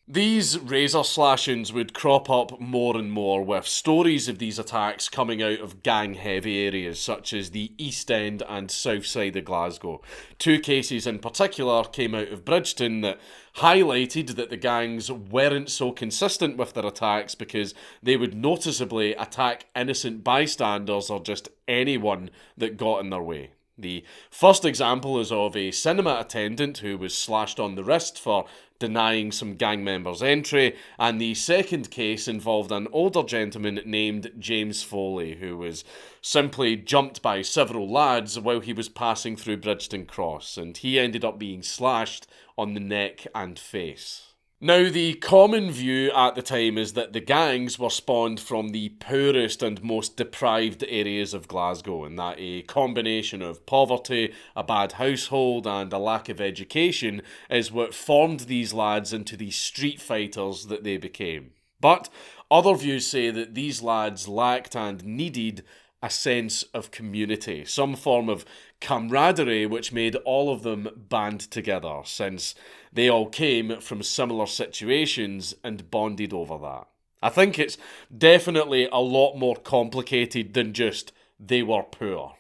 These razor slashings would crop up more and more, with stories of these attacks coming out of gang-heavy areas such as the East End and South Side of Glasgow. 2 cases in particular came out of Bridgeton that highlighted that the gangs weren't so consistent with their attacks because they would noticeably attack innocent bystanders or just anyone that got in their way. The first example is of a cinema attendant who was slashed on the wrist for denying some gang members entry, and the second case involved an older gentleman named James Foley, who was simply jumped by several lads while he was passing through Bridgeton Cross, and he ended up being slashed on the neck and face. Now, the common view at the time is that the gangs were spawned from the poorest and most deprived areas of Glasgow, and that a combination of poverty, a bad household, and a lack of education is what formed these lads into the street fighters that they became. But other views say that these lads lacked and needed a sense of community, some form of camaraderie which made all of them band together, since they all came from similar situations and bonded over that. I think it's definitely a lot more complicated than just they were poor.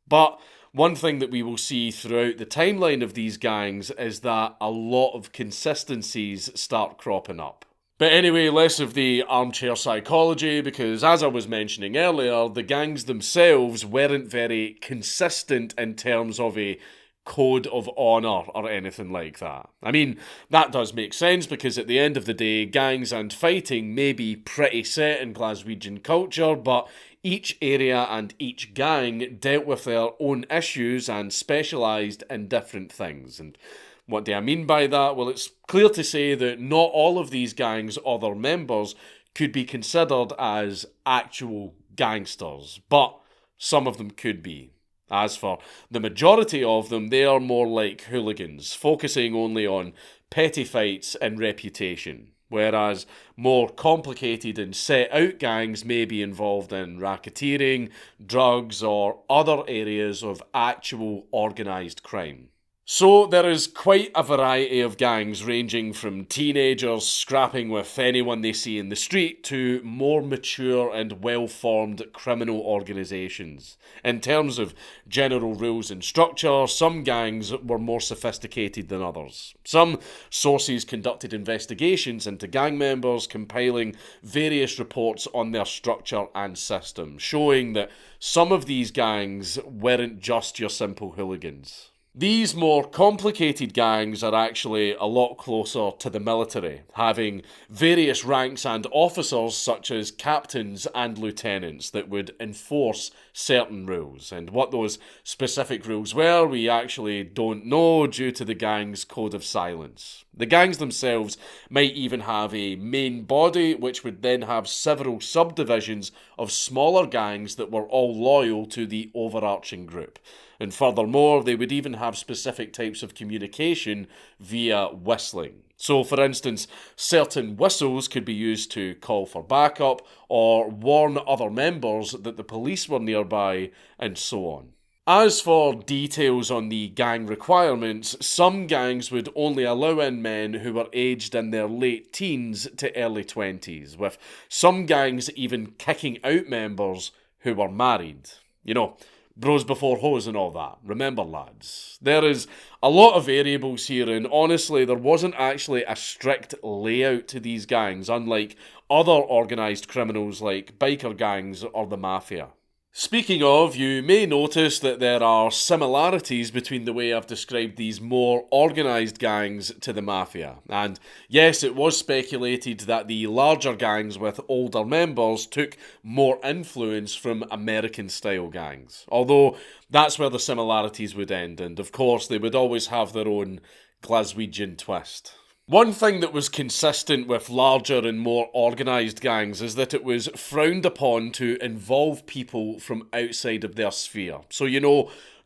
But one thing that we will see throughout the timeline of these gangs is that a lot of consistencies start cropping up. But anyway, less of the armchair psychology, because as I was mentioning earlier, the gangs themselves weren't very consistent in terms of a code of honour or anything like that. I mean, that does make sense because at the end of the day, gangs and fighting may be pretty set in Glaswegian culture, but each area and each gang dealt with their own issues and specialised in different things. And what do I mean by that? Well, it's clear to say that not all of these gangs or their members could be considered as actual gangsters, but some of them could be. As for the majority of them, they are more like hooligans, focusing only on petty fights and reputation, whereas more complicated and set-out gangs may be involved in racketeering, drugs, or other areas of actual organised crime. So there is quite a variety of gangs ranging from teenagers scrapping with anyone they see in the street to more mature and well-formed criminal organisations. In terms of general rules and structure, some gangs were more sophisticated than others. Some sources conducted investigations into gang members, compiling various reports on their structure and system, showing that some of these gangs weren't just your simple hooligans. These more complicated gangs are actually a lot closer to the military, having various ranks and officers such as captains and lieutenants that would enforce certain rules. And what those specific rules were, we actually don't know due to the gang's code of silence. The gangs themselves might even have a main body, which would then have several subdivisions of smaller gangs that were all loyal to the overarching group. And furthermore, they would even have specific types of communication via whistling. So, for instance, certain whistles could be used to call for backup or warn other members that the police were nearby, and so on. As for details on the gang requirements, some gangs would only allow in men who were aged in their late teens to early 20s, with some gangs even kicking out members who were married. You know, bros before hoes and all that. Remember, lads. There is a lot of variables here, and honestly, there wasn't actually a strict layout to these gangs, unlike other organised criminals like biker gangs or the mafia. Speaking of, you may notice that there are similarities between the way I've described these more organised gangs to the mafia. And yes, it was speculated that the larger gangs with older members took more influence from American-style gangs. Although, that's where the similarities would end, and of course they would always have their own Glaswegian twist. One thing that was consistent with larger and more organised gangs is that it was frowned upon to involve people from outside of their sphere. So,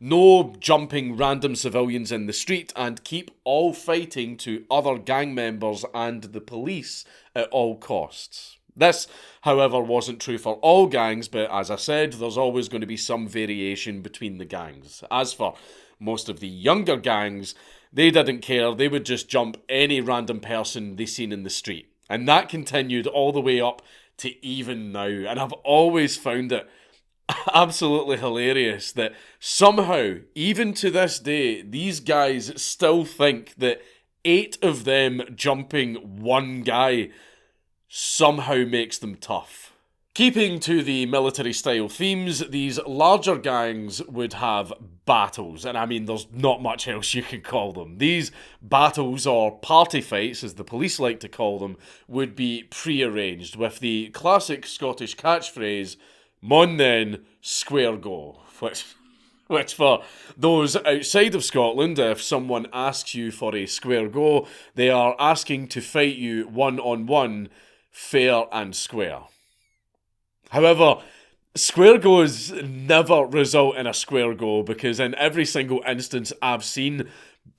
no jumping random civilians in the street, and keep all fighting to other gang members and the police at all costs. This, however, wasn't true for all gangs, but as I said, there's always going to be some variation between the gangs. As for most of the younger gangs, they didn't care, they would just jump any random person they seen in the street. And that continued all the way up to even now. And I've always found it absolutely hilarious that somehow, even to this day, these guys still think that 8 of them jumping one guy somehow makes them tough. Keeping to the military-style themes, these larger gangs would have battles, and I mean there's not much else you can call them. These battles, or party fights as the police like to call them, would be pre-arranged with the classic Scottish catchphrase, "Mon then, square go," which for those outside of Scotland, if someone asks you for a square go, they are asking to fight you one-on-one, fair and square. However, square goes never result in a square go, because in every single instance I've seen,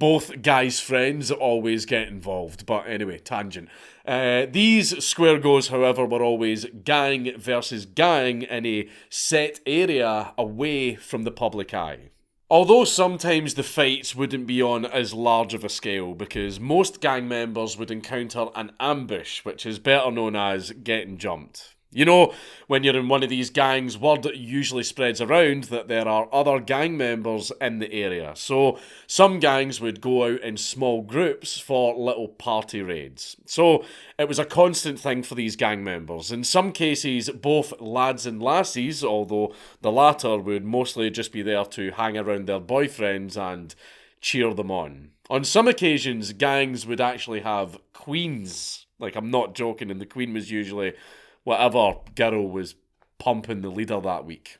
both guys' friends always get involved. But anyway, tangent. These square goes, however, were always gang versus gang in a set area away from the public eye. Although sometimes the fights wouldn't be on as large of a scale, because most gang members would encounter an ambush, which is better known as getting jumped. You know, when you're in one of these gangs, word usually spreads around that there are other gang members in the area. So some gangs would go out in small groups for little party raids. So it was a constant thing for these gang members. In some cases, both lads and lassies, although the latter would mostly just be there to hang around their boyfriends and cheer them on. On some occasions, gangs would actually have queens. Like, I'm not joking, and the queen was usually whatever girl was pumping the leader that week.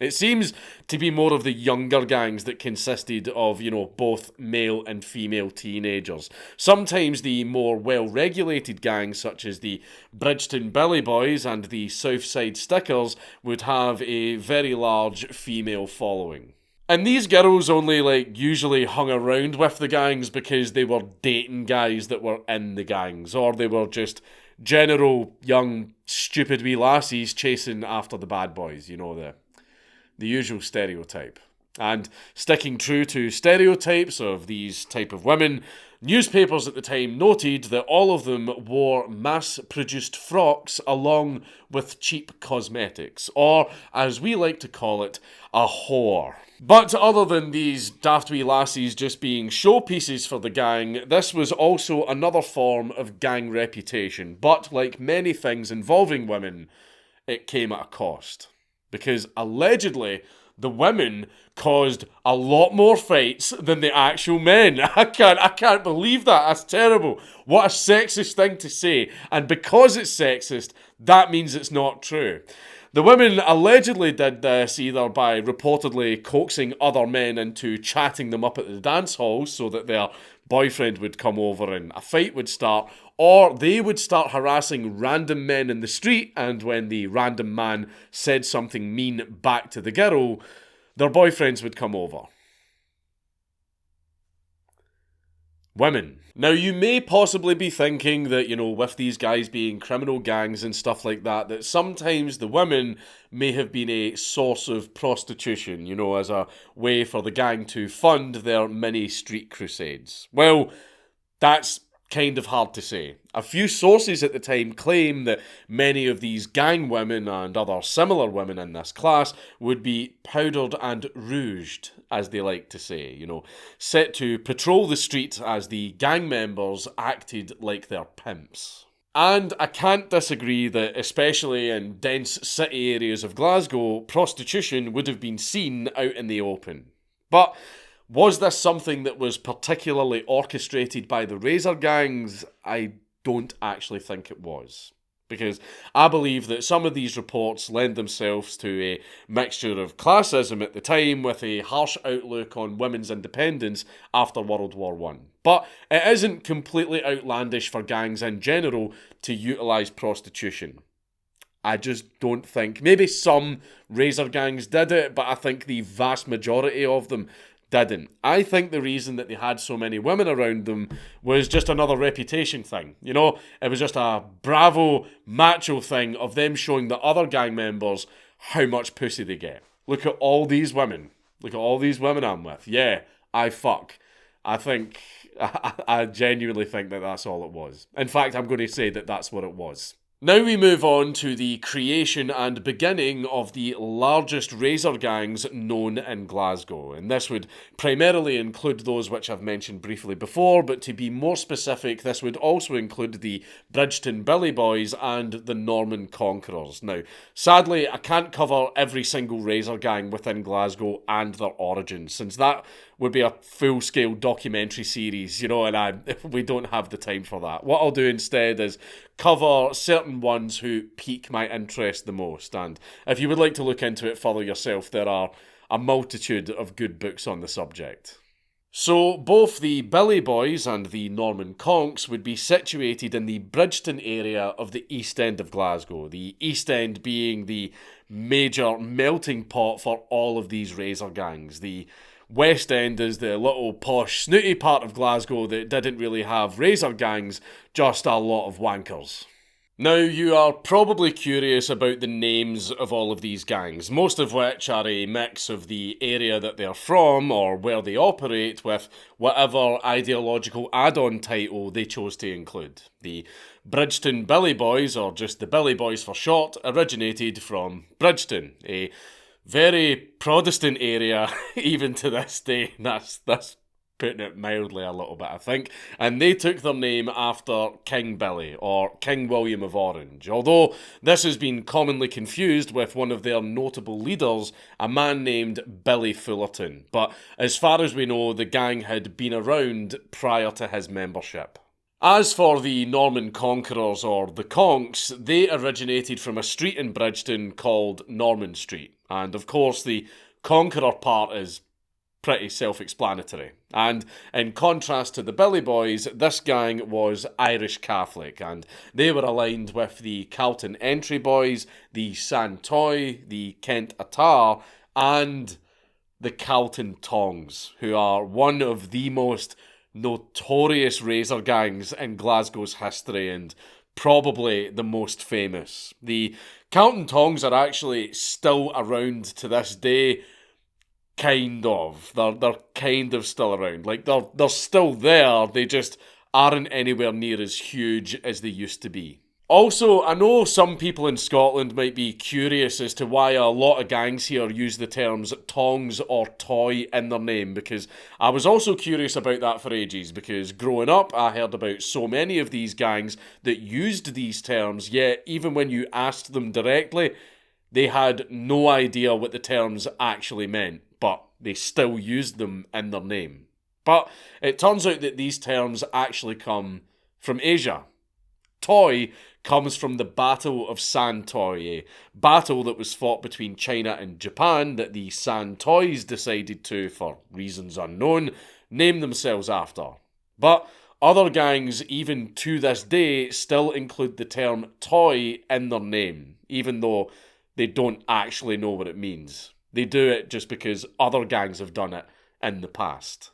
It seems to be more of the younger gangs that consisted of, both male and female teenagers. Sometimes the more well-regulated gangs, such as the Bridgeton Billy Boys and the Southside Stickers, would have a very large female following. And these girls only, usually hung around with the gangs because they were dating guys that were in the gangs, or they were just general, young, stupid wee lassies chasing after the bad boys, the usual stereotype. And sticking true to stereotypes of these type of women, newspapers at the time noted that all of them wore mass-produced frocks along with cheap cosmetics, or, as we like to call it, a whore. But other than these daft wee lassies just being showpieces for the gang, this was also another form of gang reputation. But like many things involving women, it came at a cost. Because allegedly, the women caused a lot more fights than the actual men. I can't believe that. That's terrible. What a sexist thing to say. And because it's sexist, that means it's not true. The women allegedly did this either by reportedly coaxing other men into chatting them up at the dance halls so that their boyfriend would come over and a fight would start, or they would start harassing random men in the street, and when the random man said something mean back to the girl, their boyfriends would come over. Women. Now, you may possibly be thinking that, with these guys being criminal gangs and stuff like that, that sometimes the women may have been a source of prostitution, as a way for the gang to fund their mini street crusades. Well, that's kind of hard to say. A few sources at the time claim that many of these gang women and other similar women in this class would be powdered and rouged, as they like to say, set to patrol the street as the gang members acted like their pimps. And I can't disagree that, especially in dense city areas of Glasgow, prostitution would have been seen out in the open. But was this something that was particularly orchestrated by the Razor gangs? I don't actually think it was. Because I believe that some of these reports lend themselves to a mixture of classism at the time with a harsh outlook on women's independence after World War I. But it isn't completely outlandish for gangs in general to utilise prostitution. I just don't think. Maybe some Razor gangs did it, but I think the vast majority of them didn't. I think the reason that they had so many women around them was just another reputation thing. It was just a bravo, macho thing of them showing the other gang members how much pussy they get. Look at all these women. Look at all these women I'm with. Yeah, I fuck. I genuinely think that that's all it was. In fact, I'm going to say that that's what it was. Now we move on to the creation and beginning of the largest Razor gangs known in Glasgow, and this would primarily include those which I've mentioned briefly before, but to be more specific, this would also include the Bridgeton Billy Boys and the Norman Conquerors. Now, sadly, I can't cover every single Razor gang within Glasgow and their origins, since that would be a full-scale documentary series, and we don't have the time for that. What I'll do instead is cover certain ones who pique my interest the most, and if you would like to look into it further yourself, there are a multitude of good books on the subject. So, both the Billy Boys and the Norman Conks would be situated in the Bridgeton area of the East End of Glasgow, the East End being the major melting pot for all of these Razor gangs. The West End is the little posh, snooty part of Glasgow that didn't really have Razor gangs, just a lot of wankers. Now, you are probably curious about the names of all of these gangs, most of which are a mix of the area that they're from or where they operate with whatever ideological add-on title they chose to include. The Bridgeton Billy Boys, or just the Billy Boys for short, originated from Bridgeton, a very Protestant area even to this day. That's putting it mildly a little bit, I think. And they took their name after King Billy, or King William of Orange, although this has been commonly confused with one of their notable leaders, a man named Billy Fullerton. But as far as we know, the gang had been around prior to his membership. As for the Norman Conquerors, or the Conks, they originated from a street in Bridgeton called Norman Street. And of course, the Conqueror part is pretty self-explanatory. And in contrast to the Billy Boys, this gang was Irish Catholic, and they were aligned with the Carlton Entry Boys, the Santoy, the Kent Attar, and the Carlton Tongs, who are one of the most notorious razor gangs in Glasgow's history and probably the most famous. The Carlton Tongs are actually still around to this day. Kind of. They're kind of still around. Like, they're still there, they just aren't anywhere near as huge as they used to be. Also, I know some people in Scotland might be curious as to why a lot of gangs here use the terms tongs or toy in their name, because I was also curious about that for ages, because growing up I heard about so many of these gangs that used these terms, yet even when you asked them directly, they had no idea what the terms actually meant, but they still used them in their name. But it turns out that these terms actually come from Asia. Toy comes from the Battle of Santoy, a battle that was fought between China and Japan that the Santoys decided to, for reasons unknown, name themselves after. But other gangs, even to this day, still include the term toy in their name, even though they don't actually know what it means. They do it just because other gangs have done it in the past.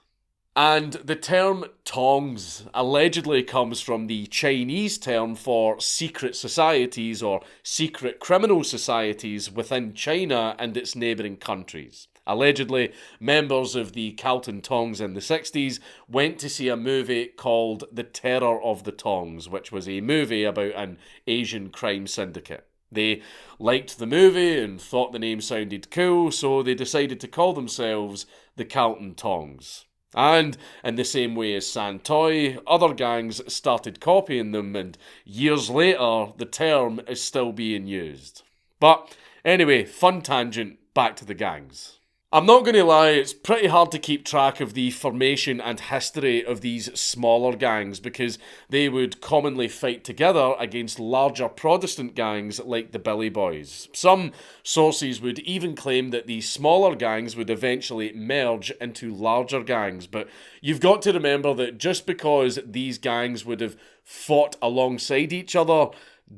And the term Tongs allegedly comes from the Chinese term for secret societies or secret criminal societies within China and its neighbouring countries. Allegedly, members of the Carlton Tongs in the 60s went to see a movie called The Terror of the Tongs, which was a movie about an Asian crime syndicate. They liked the movie and thought the name sounded cool, so they decided to call themselves the Carlton Tongs. And in the same way as Santoy, other gangs started copying them, and years later, the term is still being used. But anyway, fun tangent, back to the gangs. I'm not going to lie, it's pretty hard to keep track of the formation and history of these smaller gangs because they would commonly fight together against larger Protestant gangs like the Billy Boys. Some sources would even claim that these smaller gangs would eventually merge into larger gangs, but you've got to remember that just because these gangs would have fought alongside each other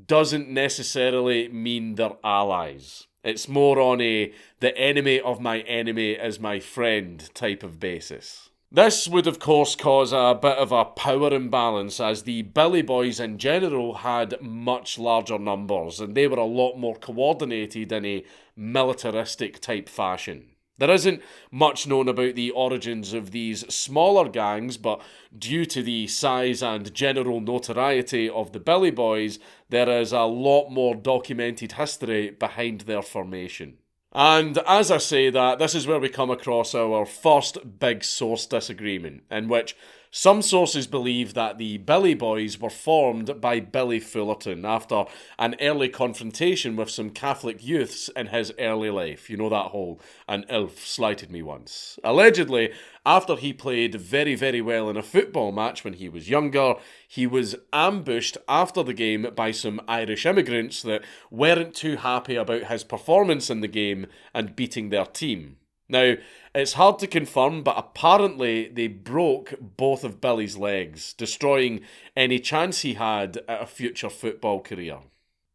doesn't necessarily mean they're allies. It's more on a the enemy of my enemy is my friend type of basis. This would of course cause a bit of a power imbalance as the Billy Boys in general had much larger numbers and they were a lot more coordinated in a militaristic type fashion. There isn't much known about the origins of these smaller gangs, but due to the size and general notoriety of the Billy Boys, there is a lot more documented history behind their formation. And as I say that, this is where we come across our first big source disagreement, in which some sources believe that the Billy Boys were formed by Billy Fullerton after an early confrontation with some Catholic youths in his early life. You know that whole, an elf slighted me once. Allegedly, after he played very, very well in a football match when he was younger, he was ambushed after the game by some Irish immigrants that weren't too happy about his performance in the game and beating their team. Now, it's hard to confirm, but apparently they broke both of Billy's legs, destroying any chance he had at a future football career.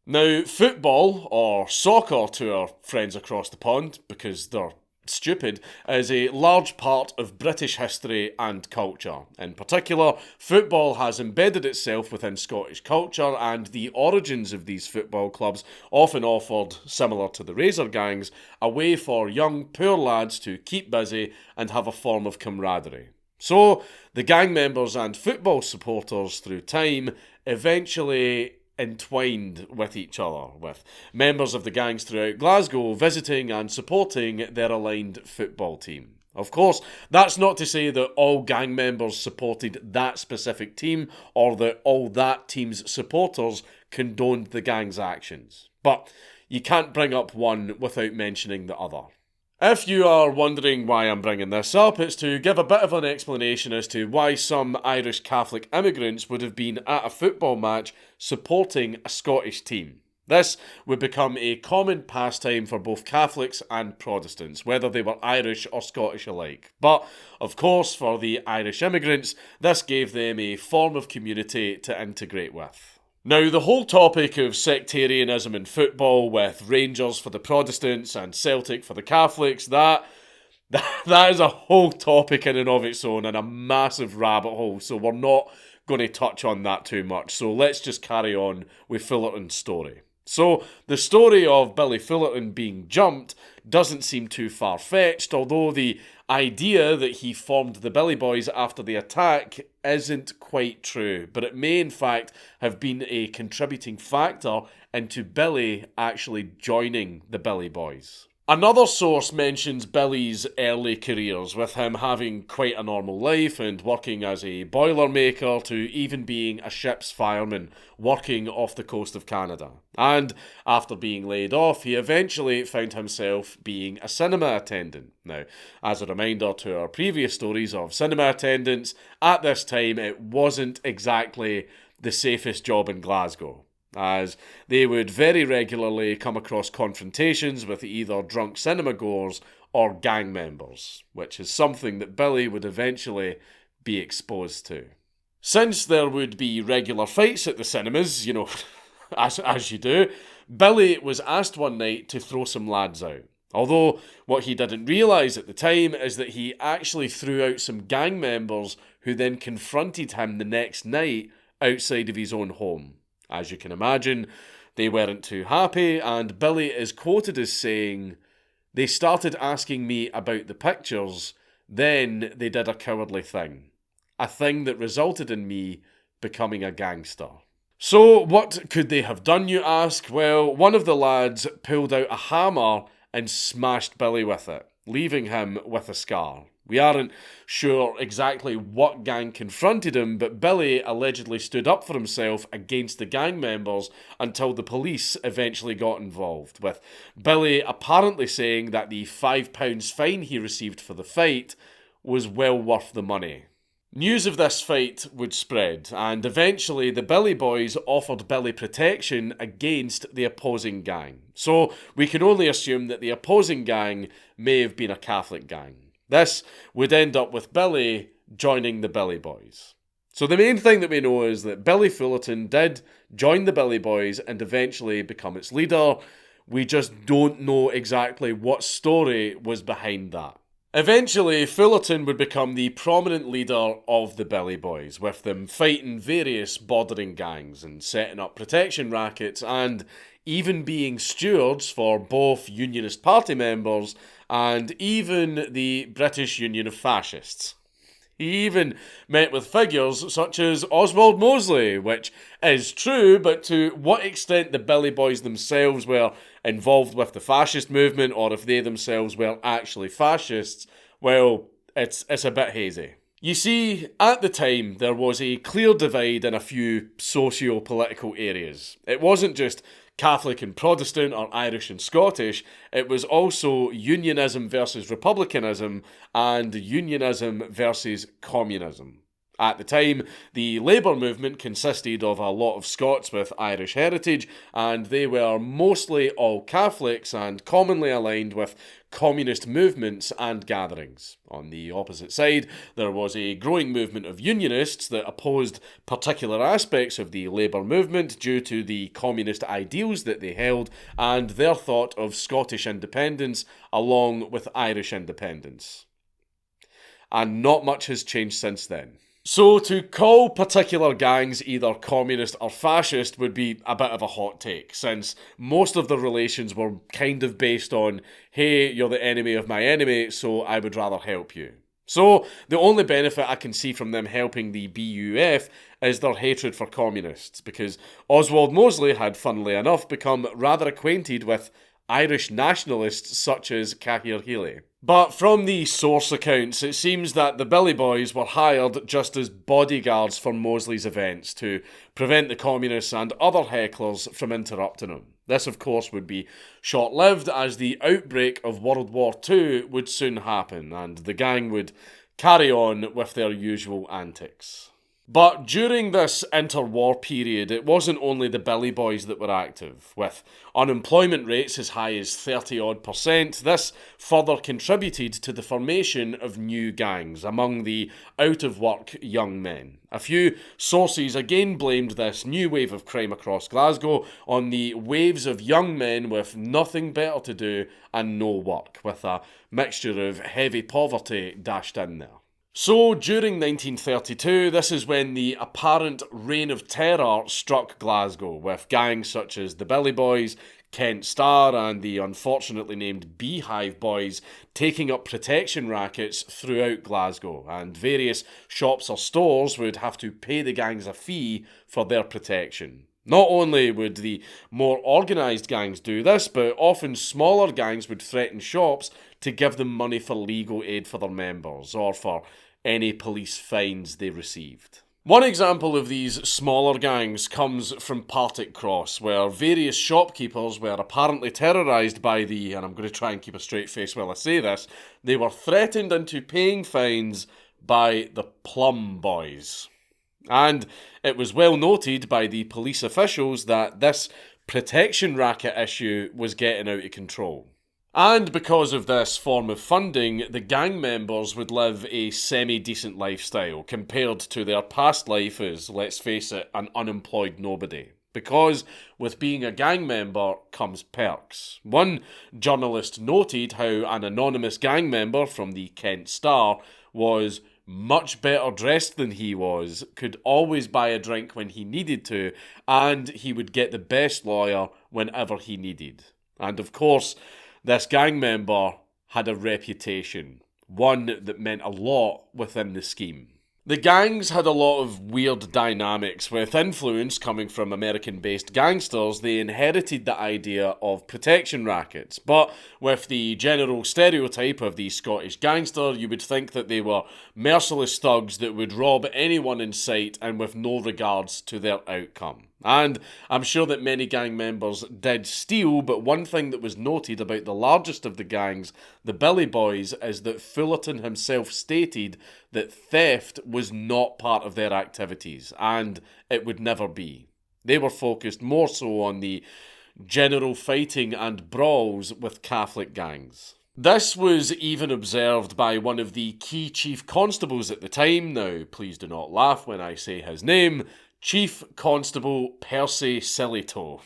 Now, football, or soccer to our friends across the pond, because they're stupid is a large part of British history and culture. In particular, football has embedded itself within Scottish culture, and the origins of these football clubs often offered, similar to the Razor gangs, a way for young, poor lads to keep busy and have a form of camaraderie. So, the gang members and football supporters through time eventually entwined with each other, with members of the gangs throughout Glasgow visiting and supporting their aligned football team. Of course, that's not to say that all gang members supported that specific team or that all that team's supporters condoned the gang's actions. But you can't bring up one without mentioning the other. If you are wondering why I'm bringing this up, it's to give a bit of an explanation as to why some Irish Catholic immigrants would have been at a football match supporting a Scottish team. This would become a common pastime for both Catholics and Protestants, whether they were Irish or Scottish alike. But, of course, for the Irish immigrants, this gave them a form of community to integrate with. Now, the whole topic of sectarianism in football, with Rangers for the Protestants and Celtic for the Catholics, that is a whole topic in and of its own and a massive rabbit hole, so we're not going to touch on that too much. So let's just carry on with Fullerton's story. So, the story of Billy Fullerton being jumped doesn't seem too far-fetched, although the idea that he formed the Billy Boys after the attack isn't quite true, but it may in fact have been a contributing factor into Billy actually joining the Billy Boys. Another source mentions Billy's early careers, with him having quite a normal life and working as a boilermaker to even being a ship's fireman working off the coast of Canada. And after being laid off, he eventually found himself being a cinema attendant. Now, as a reminder to our previous stories of cinema attendants, at this time it wasn't exactly the safest job in Glasgow, as they would very regularly come across confrontations with either drunk cinema goers or gang members, which is something that Billy would eventually be exposed to. Since there would be regular fights at the cinemas, as you do, Billy was asked one night to throw some lads out. Although, what he didn't realise at the time is that he actually threw out some gang members who then confronted him the next night outside of his own home. As you can imagine, they weren't too happy, and Billy is quoted as saying, "They started asking me about the pictures, then they did a cowardly thing. A thing that resulted in me becoming a gangster." So, what could they have done, you ask? Well, one of the lads pulled out a hammer and smashed Billy with it, leaving him with a scar. We aren't sure exactly what gang confronted him, but Billy allegedly stood up for himself against the gang members until the police eventually got involved, with Billy apparently saying that the £5 fine he received for the fight was well worth the money. News of this fight would spread, and eventually the Billy Boys offered Billy protection against the opposing gang. So we can only assume that the opposing gang may have been a Catholic gang. This would end up with Billy joining the Billy Boys. So the main thing that we know is that Billy Fullerton did join the Billy Boys and eventually become its leader. We just don't know exactly what story was behind that. Eventually, Fullerton would become the prominent leader of the Billy Boys, with them fighting various bordering gangs and setting up protection rackets and even being stewards for both Unionist Party members and even the British Union of Fascists. He even met with figures such as Oswald Mosley, which is true, but to what extent the Billy Boys themselves were involved with the fascist movement, or if they themselves were actually fascists, well, it's a bit hazy. You see, at the time, there was a clear divide in a few socio-political areas. It wasn't just Catholic and Protestant or Irish and Scottish, it was also unionism versus republicanism and unionism versus communism. At the time, the Labour movement consisted of a lot of Scots with Irish heritage, and they were mostly all Catholics and commonly aligned with communist movements and gatherings. On the opposite side, there was a growing movement of unionists that opposed particular aspects of the Labour movement due to the communist ideals that they held and their thought of Scottish independence along with Irish independence. And not much has changed since then. So to call particular gangs either communist or fascist would be a bit of a hot take, since most of the relations were kind of based on, hey, you're the enemy of my enemy, so I would rather help you. So the only benefit I can see from them helping the BUF is their hatred for communists, because Oswald Mosley had, funnily enough, become rather acquainted with Irish nationalists such as Cahir Healy. But from the source accounts, it seems that the Billy Boys were hired just as bodyguards for Mosley's events to prevent the communists and other hecklers from interrupting him. This, of course, would be short-lived as the outbreak of World War II would soon happen and the gang would carry on with their usual antics. But during this interwar period, it wasn't only the Billy Boys that were active. With unemployment rates as high as 30-odd%, this further contributed to the formation of new gangs among the out-of-work young men. A few sources again blamed this new wave of crime across Glasgow on the waves of young men with nothing better to do and no work, with a mixture of heavy poverty dashed in there. So, during 1932, this is when the apparent reign of terror struck Glasgow, with gangs such as the Billy Boys, Kent Star and the unfortunately named Beehive Boys taking up protection rackets throughout Glasgow, and various shops or stores would have to pay the gangs a fee for their protection. Not only would the more organised gangs do this, but often smaller gangs would threaten shops to give them money for legal aid for their members, or for any police fines they received. One example of these smaller gangs comes from Partick Cross, where various shopkeepers were apparently terrorised by and I'm going to try and keep a straight face while I say this, they were threatened into paying fines by the Plum Boys. And it was well noted by the police officials that this protection racket issue was getting out of control. And because of this form of funding, the gang members would live a semi-decent lifestyle compared to their past life as, let's face it, an unemployed nobody. Because with being a gang member comes perks. One journalist noted how an anonymous gang member from the Kent Star was much better dressed than he was, could always buy a drink when he needed to, and he would get the best lawyer whenever he needed. And of course, this gang member had a reputation, one that meant a lot within the scheme. The gangs had a lot of weird dynamics. With influence coming from American-based gangsters, they inherited the idea of protection rackets. But with the general stereotype of the Scottish gangster, you would think that they were merciless thugs that would rob anyone in sight and with no regards to their outcome. And I'm sure that many gang members did steal, but one thing that was noted about the largest of the gangs, the Billy Boys, is that Fullerton himself stated that theft was not part of their activities, and it would never be. They were focused more so on the general fighting and brawls with Catholic gangs. This was even observed by one of the key chief constables at the time. Now, please do not laugh when I say his name. Chief Constable Percy Sillitoe.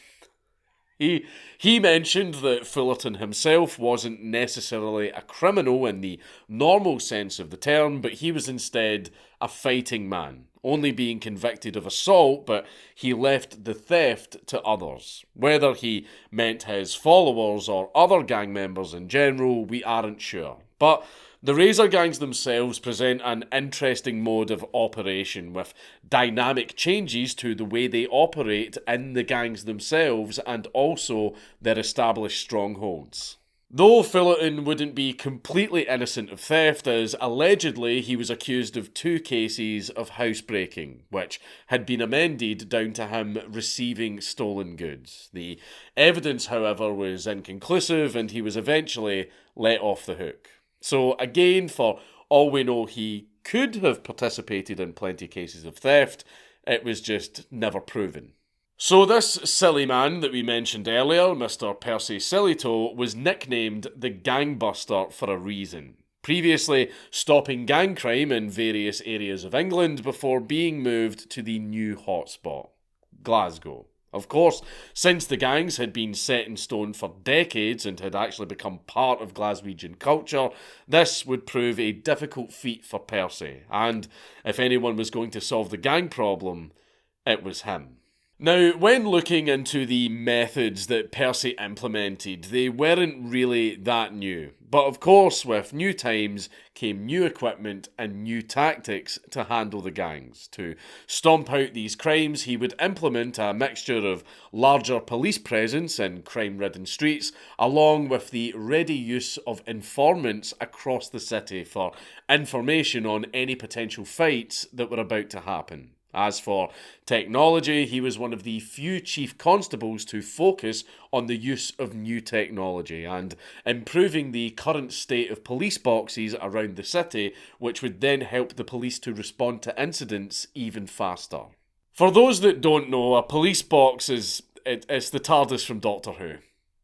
He mentioned that Fullerton himself wasn't necessarily a criminal in the normal sense of the term, but he was instead a fighting man, only being convicted of assault, but he left the theft to others. Whether he meant his followers or other gang members in general, we aren't sure. But the Razor gangs themselves present an interesting mode of operation with dynamic changes to the way they operate in the gangs themselves and also their established strongholds. Though Fullerton wouldn't be completely innocent of theft, as allegedly he was accused of 2 cases of housebreaking, which had been amended down to him receiving stolen goods. The evidence, however, was inconclusive and he was eventually let off the hook. So again, for all we know, he could have participated in plenty of cases of theft. It was just never proven. So this silly man that we mentioned earlier, Mr. Percy Sillitoe, was nicknamed the gangbuster for a reason. Previously stopping gang crime in various areas of England before being moved to the new hotspot, Glasgow. Of course, since the gangs had been set in stone for decades and had actually become part of Glaswegian culture, this would prove a difficult feat for Percy, and if anyone was going to solve the gang problem, it was him. Now, when looking into the methods that Percy implemented, they weren't really that new. But of course, with new times came new equipment and new tactics to handle the gangs. To stomp out these crimes, he would implement a mixture of larger police presence in crime-ridden streets, along with the ready use of informants across the city for information on any potential fights that were about to happen. As for technology, he was one of the few chief constables to focus on the use of new technology and improving the current state of police boxes around the city, which would then help the police to respond to incidents even faster. For those that don't know, a police box it's the TARDIS from Doctor Who.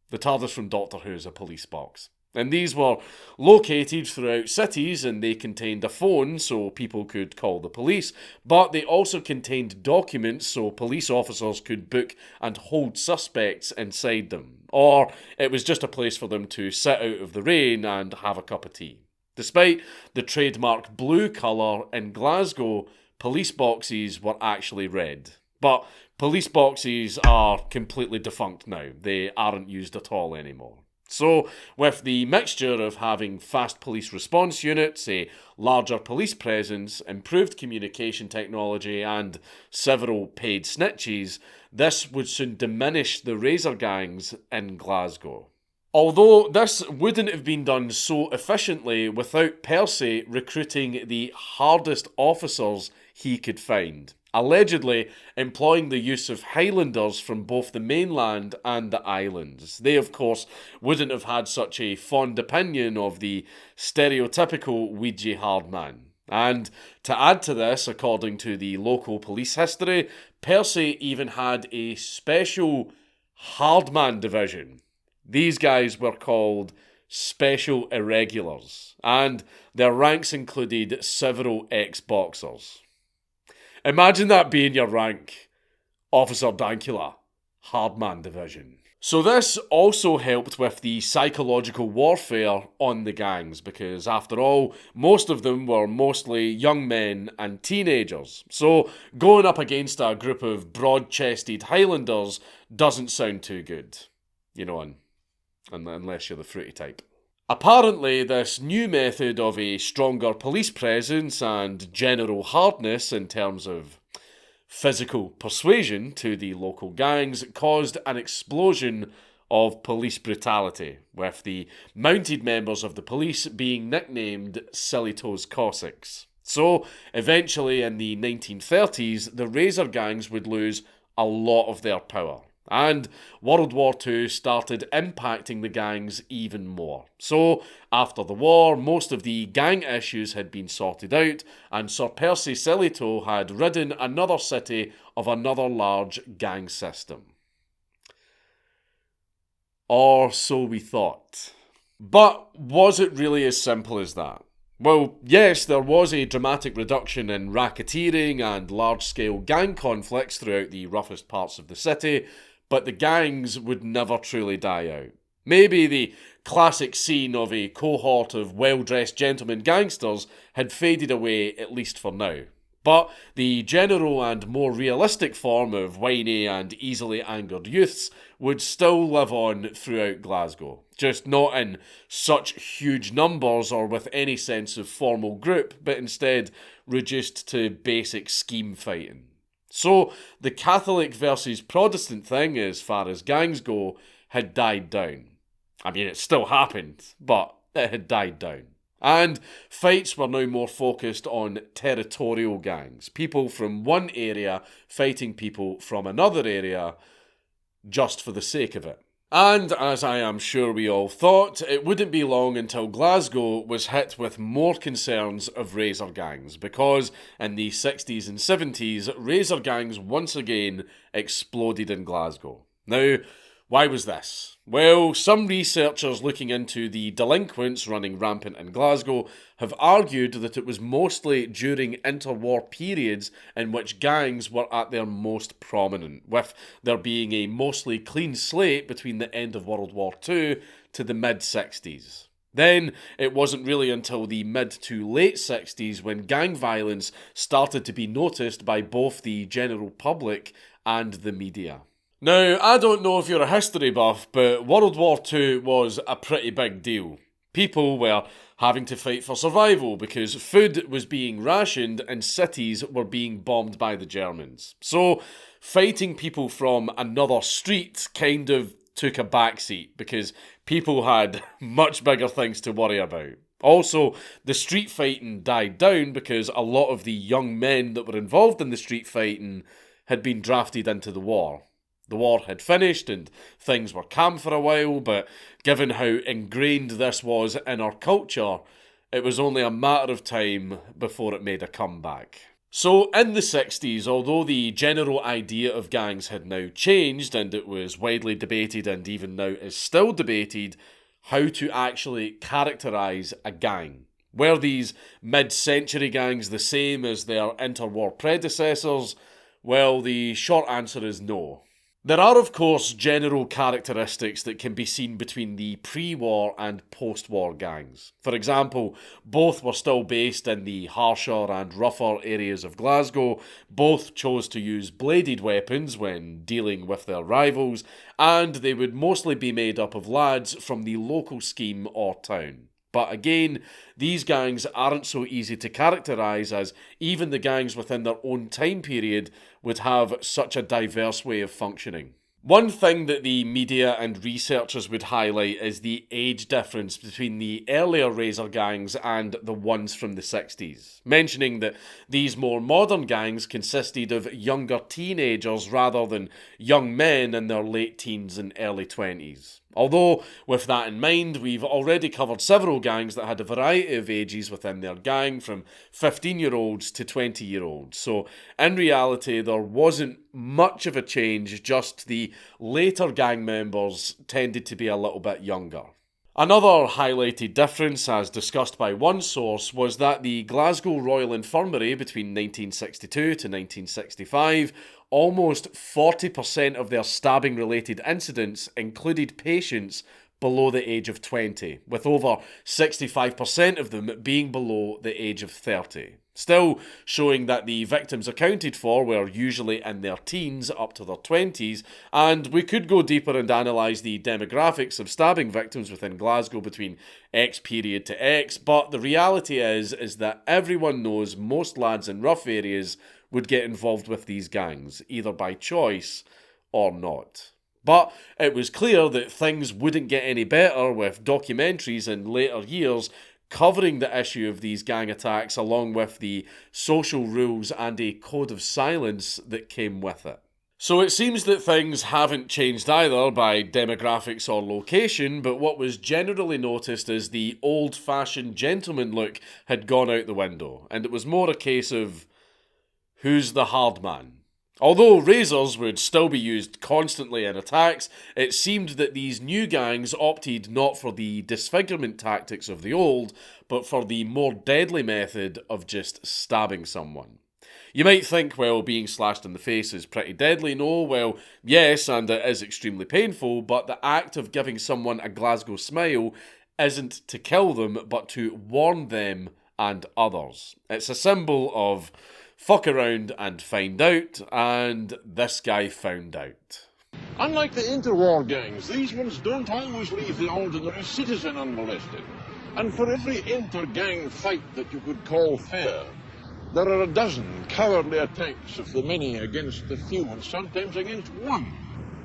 The TARDIS from Doctor Who is a police box. And these were located throughout cities, and they contained a phone so people could call the police, but they also contained documents so police officers could book and hold suspects inside them. Or it was just a place for them to sit out of the rain and have a cup of tea. Despite the trademark blue colour in Glasgow, police boxes were actually red. But police boxes are completely defunct now. They aren't used at all anymore. So, with the mixture of having fast police response units, a larger police presence, improved communication technology, and several paid snitches, this would soon diminish the razor gangs in Glasgow. Although this wouldn't have been done so efficiently without Percy recruiting the hardest officers he could find, allegedly employing the use of Highlanders from both the mainland and the islands. They, of course, wouldn't have had such a fond opinion of the stereotypical Ouija hard man. And to add to this, according to the local police history, Percy even had a special hardman division. These guys were called Special Irregulars, and their ranks included several ex-boxers. Imagine that being your rank. Officer Dankula, Hardman Division. So this also helped with the psychological warfare on the gangs, because after all, most of them were mostly young men and teenagers. So going up against a group of broad-chested Highlanders doesn't sound too good. You know, unless you're the fruity type. Apparently, this new method of a stronger police presence and general hardness in terms of physical persuasion to the local gangs caused an explosion of police brutality, with the mounted members of the police being nicknamed Sillitoe's Cossacks. So, eventually in the 1930s, the razor gangs would lose a lot of their power. And World War II started impacting the gangs even more. So, after the war, most of the gang issues had been sorted out, and Sir Percy Sillitoe had ridden another city of another large gang system. Or so we thought. But was it really as simple as that? Well, yes, there was a dramatic reduction in racketeering and large-scale gang conflicts throughout the roughest parts of the city, but the gangs would never truly die out. Maybe the classic scene of a cohort of well-dressed gentlemen gangsters had faded away, at least for now. But the general and more realistic form of whiny and easily angered youths would still live on throughout Glasgow, just not in such huge numbers or with any sense of formal group, but instead reduced to basic scheme fighting. So, the Catholic versus Protestant thing, as far as gangs go, had died down. I mean, it still happened, but it had died down. And fights were now more focused on territorial gangs, people from one area fighting people from another area just for the sake of it. And as I am sure we all thought, it wouldn't be long until Glasgow was hit with more concerns of razor gangs, because in the 60s and 70s, razor gangs once again exploded in Glasgow. Now, why was this? Well, some researchers looking into the delinquents running rampant in Glasgow have argued that it was mostly during interwar periods in which gangs were at their most prominent, with there being a mostly clean slate between the end of World War II to the mid-60s. Then, it wasn't really until the mid to late 60s when gang violence started to be noticed by both the general public and the media. Now, I don't know if you're a history buff, but World War II was a pretty big deal. People were having to fight for survival because food was being rationed and cities were being bombed by the Germans. So, fighting people from another street kind of took a backseat because people had much bigger things to worry about. Also, the street fighting died down because a lot of the young men that were involved in the street fighting had been drafted into the war. The war had finished and things were calm for a while, but given how ingrained this was in our culture, it was only a matter of time before it made a comeback. So in the 60s, although the general idea of gangs had now changed and it was widely debated and even now is still debated, how to actually characterise a gang. Were these mid-century gangs the same as their interwar predecessors? Well, the short answer is no. There are, of course, general characteristics that can be seen between the pre-war and post-war gangs. For example, both were still based in the harsher and rougher areas of Glasgow, both chose to use bladed weapons when dealing with their rivals, and they would mostly be made up of lads from the local scheme or town. But again, these gangs aren't so easy to characterise as even the gangs within their own time period would have such a diverse way of functioning. One thing that the media and researchers would highlight is the age difference between the earlier razor gangs and the ones from the 60s, mentioning that these more modern gangs consisted of younger teenagers rather than young men in their late teens and early 20s. Although, with that in mind, we've already covered several gangs that had a variety of ages within their gang, from 15-year-olds to 20-year-olds. So, in reality, there wasn't much of a change, just the later gang members tended to be a little bit younger. Another highlighted difference, as discussed by one source, was that the Glasgow Royal Infirmary between 1962 to 1965, almost 40% of their stabbing-related incidents included patients below the age of 20, with over 65% of them being below the age of 30. Still showing that the victims accounted for were usually in their teens up to their 20s, and we could go deeper and analyse the demographics of stabbing victims within Glasgow between X period to X, but the reality is that everyone knows most lads in rough areas would get involved with these gangs, either by choice or not. But it was clear that things wouldn't get any better with documentaries in later years covering the issue of these gang attacks along with the social rules and a code of silence that came with it. So it seems that things haven't changed either by demographics or location, but what was generally noticed is the old-fashioned gentleman look had gone out the window, and it was more a case of who's the hard man? Although razors would still be used constantly in attacks, it seemed that these new gangs opted not for the disfigurement tactics of the old, but for the more deadly method of just stabbing someone. You might think, well, being slashed in the face is pretty deadly. No, well, yes, and it is extremely painful, but the act of giving someone a Glasgow smile isn't to kill them, but to warn them and others. It's a symbol of fuck around and find out, and this guy found out. Unlike the interwar gangs, these ones don't always leave the ordinary citizen unmolested. And for every inter-gang fight that you could call fair, there are a dozen cowardly attacks of the many against the few, and sometimes against one.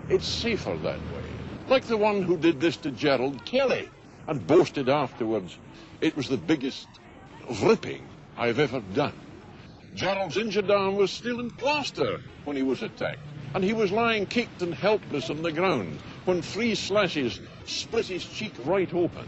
It's safer that way. Like the one who did this to Gerald Kelly, and boasted afterwards, it was the biggest ripping I've ever done. Gerald's injured arm was still in plaster when he was attacked. and he was lying kicked and helpless on the ground when 3 slashes split his cheek right open,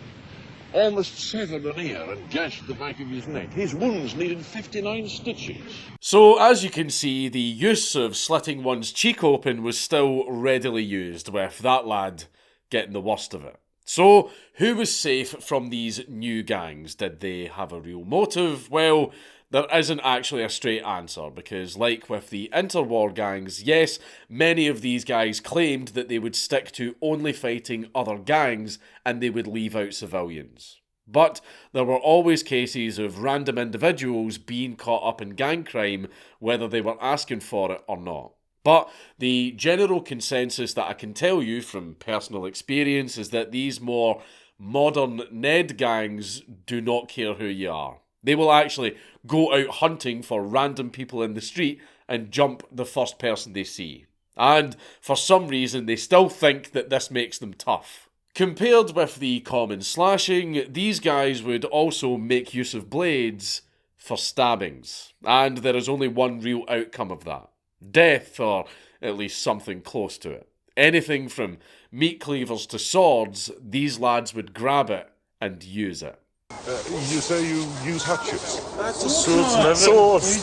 almost severed an ear and gashed the back of his neck. His wounds needed 59 stitches. So, as you can see, the use of slitting one's cheek open was still readily used, with that lad getting the worst of it. So, who was safe from these new gangs? Did they have a real motive? Well, there isn't actually a straight answer, because like with the interwar gangs, yes, many of these guys claimed that they would stick to only fighting other gangs and they would leave out civilians. But there were always cases of random individuals being caught up in gang crime, whether they were asking for it or not. But the general consensus that I can tell you from personal experience is that these more modern Ned gangs do not care who you are. They will actually go out hunting for random people in the street and jump the first person they see. And for some reason, they still think that this makes them tough. Compared with the common slashing, these guys would also make use of blades for stabbings. And there is only one real outcome of that. Death, or at least something close to it. Anything from meat cleavers to swords, these lads would grab it and use it. You say you use hatchets? Swords,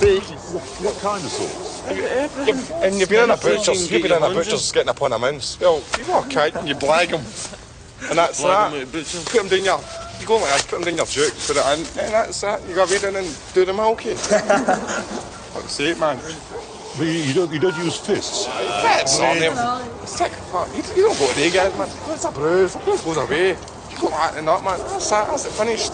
What kind of swords? and you've been in a butcher's, getting upon a mouse. Well, you walk out and you blag them, and that's that. Put them down you go like that, put them down your juke, put it in, and that's that. You got to read in and do the milky. Fuck's sake, man. But you don't use fists? That's on them. Sick, fuck. You don't go to the guys, man. It's a bruise. It goes away. You go like that, man. That's it finished.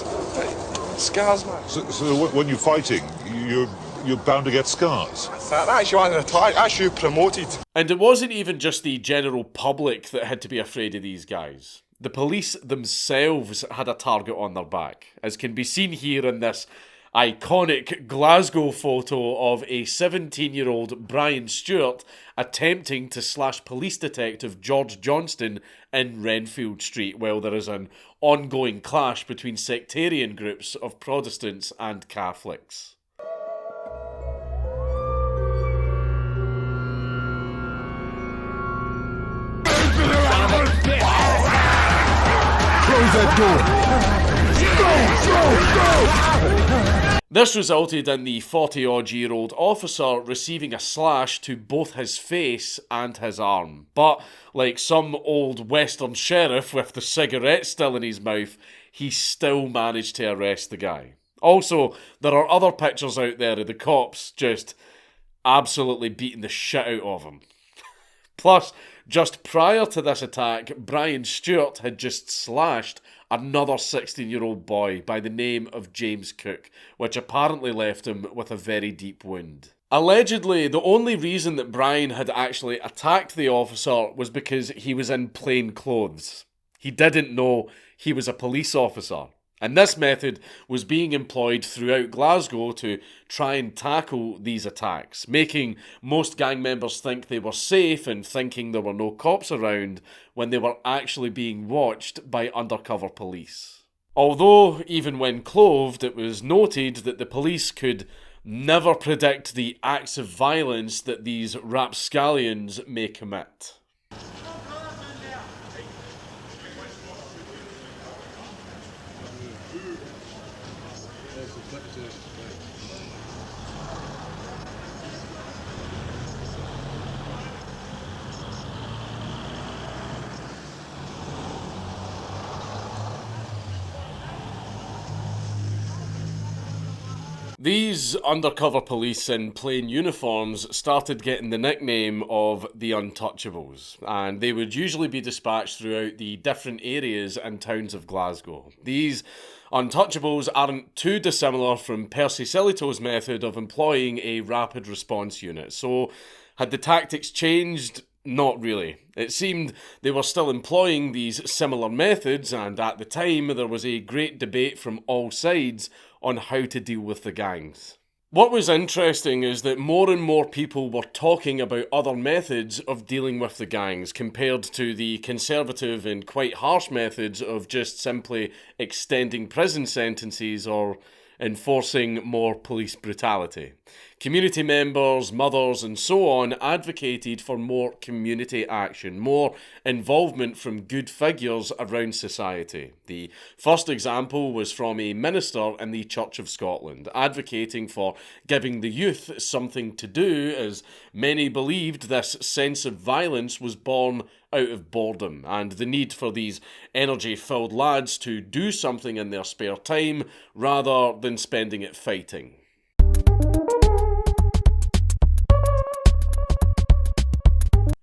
Scars, man. So when you're fighting, you're bound to get scars? That's you attack. That's you promoted. And it wasn't even just the general public that had to be afraid of these guys. The police themselves had a target on their back, as can be seen here in this iconic Glasgow photo of a 17-year-old Brian Stewart attempting to slash police detective George Johnston in Renfield Street while there is an ongoing clash between sectarian groups of Protestants and Catholics. Close that door! This resulted in the 40-odd-year-old officer receiving a slash to both his face and his arm. But, like some old western sheriff with the cigarette still in his mouth, he still managed to arrest the guy. Also, there are other pictures out there of the cops just absolutely beating the shit out of him. Plus, just prior to this attack, Brian Stewart had just slashed another 16-year-old boy by the name of James Cook, which apparently left him with a very deep wound. Allegedly, the only reason that Brian had actually attacked the officer was because he was in plain clothes. He didn't know he was a police officer. And this method was being employed throughout Glasgow to try and tackle these attacks, making most gang members think they were safe and thinking there were no cops around when they were actually being watched by undercover police. Although, even when clothed, it was noted that the police could never predict the acts of violence that these rapscallions may commit. These undercover police in plain uniforms started getting the nickname of the Untouchables, and they would usually be dispatched throughout the different areas and towns of Glasgow. These Untouchables aren't too dissimilar from Percy Sillitoe's method of employing a rapid response unit, so had the tactics changed? Not really. It seemed they were still employing these similar methods, and at the time there was a great debate from all sides on how to deal with the gangs. What was interesting is that more and more people were talking about other methods of dealing with the gangs compared to the conservative and quite harsh methods of just simply extending prison sentences or enforcing more police brutality. community members, mothers and so on advocated for more community action, more involvement from good figures around society. The first example was from a minister in the Church of Scotland, advocating for giving the youth something to do, as many believed this sense of violence was born out of boredom and the need for these energy-filled lads to do something in their spare time rather than spending it fighting.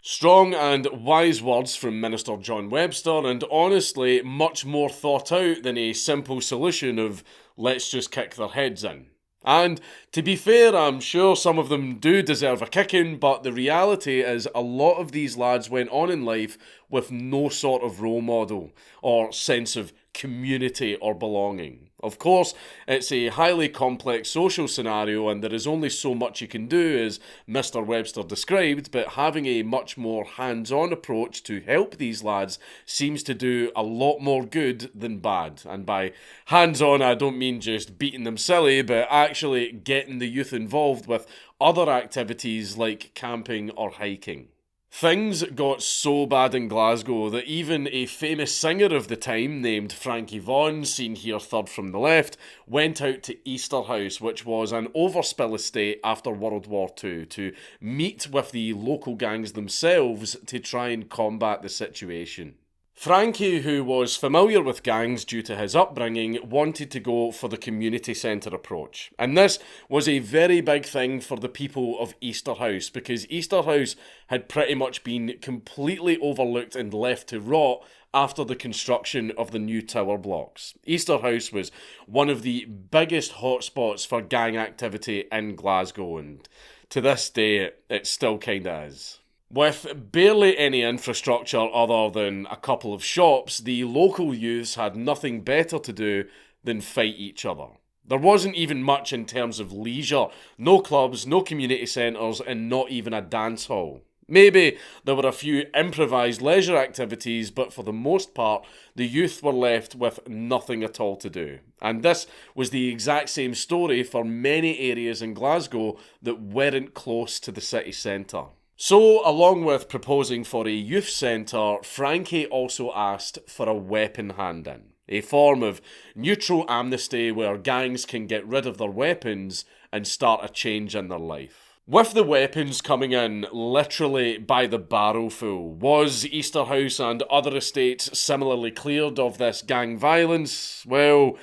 Strong and wise words from Minister John Webster, and honestly much more thought out than a simple solution of let's just kick their heads in. And to be fair, I'm sure some of them do deserve a kicking, but the reality is a lot of these lads went on in life with no sort of role model or sense of community or belonging. Of course, it's a highly complex social scenario and there is only so much you can do, as Mr. Webster described, but having a much more hands-on approach to help these lads seems to do a lot more good than bad. And by hands-on, I don't mean just beating them silly, but actually getting the youth involved with other activities like camping or hiking. Things got so bad in Glasgow that even a famous singer of the time named Frankie Vaughan, seen here third from the left, went out to Easterhouse, which was an overspill estate after World War II, to meet with the local gangs themselves to try and combat the situation. Frankie, who was familiar with gangs due to his upbringing, wanted to go for the community centre approach. And this was a very big thing for the people of Easterhouse, because Easterhouse had pretty much been completely overlooked and left to rot after the construction of the new tower blocks. Easterhouse was one of the biggest hotspots for gang activity in Glasgow, and to this day it still kinda is. With barely any infrastructure other than a couple of shops, the local youths had nothing better to do than fight each other. There wasn't even much in terms of leisure, no clubs, no community centres, and not even a dance hall. Maybe there were a few improvised leisure activities, but for the most part, the youth were left with nothing at all to do. And this was the exact same story for many areas in Glasgow that weren't close to the city centre. So, along with proposing for a youth centre, Frankie also asked for a weapon hand-in, a form of neutral amnesty where gangs can get rid of their weapons and start a change in their life. With the weapons coming in literally by the barrelful, was Easterhouse and other estates similarly cleared of this gang violence? Well,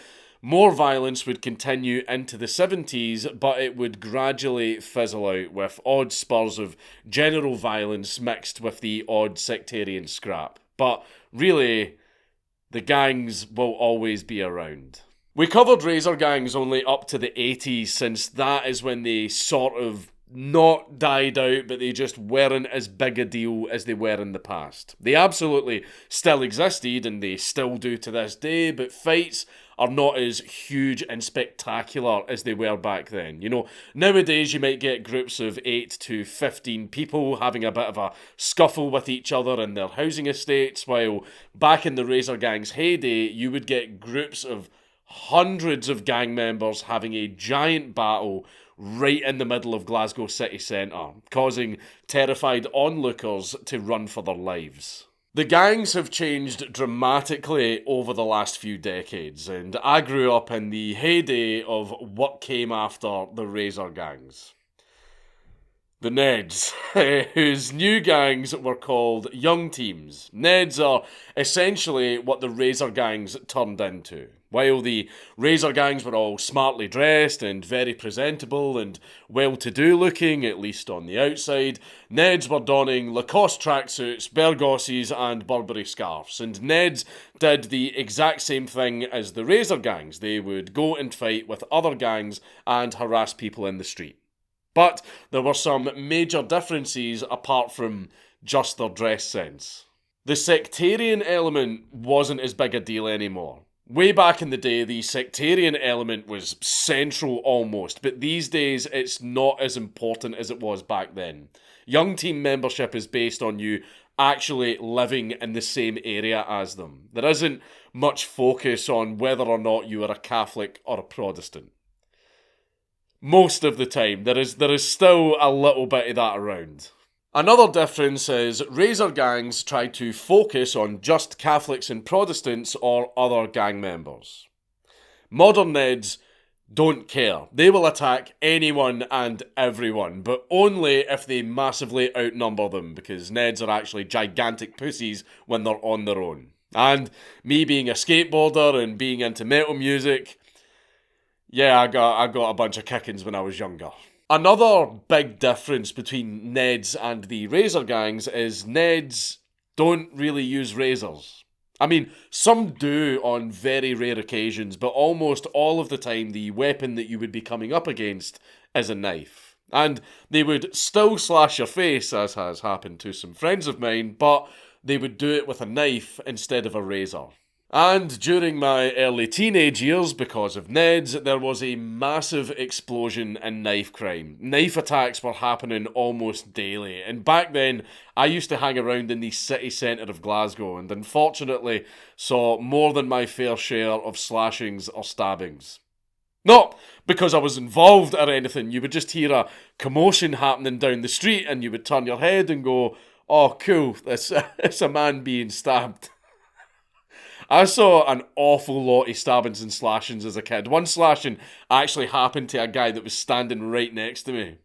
more violence would continue into the 70s, but it would gradually fizzle out with odd spurs of general violence mixed with the odd sectarian scrap. But really, the gangs will always be around. We covered razor gangs only up to the 80s, since that is when they sort of not died out, but they just weren't as big a deal as they were in the past. They absolutely still existed, and they still do to this day, but fights are not as huge and spectacular as they were back then. You know, nowadays you might get groups of 8 to 15 people having a bit of a scuffle with each other in their housing estates, while back in the razor gang's heyday, you would get groups of hundreds of gang members having a giant battle right in the middle of Glasgow city centre, causing terrified onlookers to run for their lives. The gangs have changed dramatically over the last few decades, and I grew up in the heyday of what came after the razor gangs. The Neds, whose new gangs were called young teams. Neds are essentially what the razor gangs turned into. While the razor gangs were all smartly dressed and very presentable and well-to-do looking, at least on the outside, Neds were donning Lacoste tracksuits, Bergosses and Burberry scarves. And Neds did the exact same thing as the razor gangs. They would go and fight with other gangs and harass people in the street. But there were some major differences apart from just their dress sense. The sectarian element wasn't as big a deal anymore. Way back in the day, the sectarian element was central almost, but these days it's not as important as it was back then. Young team membership is based on you actually living in the same area as them. There isn't much focus on whether or not you are a Catholic or a Protestant. Most of the time. There is still a little bit of that around. Another difference is razor gangs try to focus on just Catholics and Protestants or other gang members. Modern Neds don't care. They will attack anyone and everyone, but only if they massively outnumber them, because Neds are actually gigantic pussies when they're on their own. And me being a skateboarder and being into metal music, yeah, I got a bunch of kickings when I was younger. Another big difference between Neds and the razor gangs is Neds don't really use razors. I mean, some do on very rare occasions, but almost all of the time the weapon that you would be coming up against is a knife. And they would still slash your face, as has happened to some friends of mine, but they would do it with a knife instead of a razor. And during my early teenage years, because of Neds, there was a massive explosion in knife crime. Knife attacks were happening almost daily, and back then, I used to hang around in the city centre of Glasgow, and unfortunately saw more than my fair share of slashings or stabbings. Not because I was involved or anything, you would just hear a commotion happening down the street, and you would turn your head and go, "Oh cool, it's a man being stabbed." I saw an awful lot of stabbings and slashings as a kid. One slashing actually happened to a guy that was standing right next to me.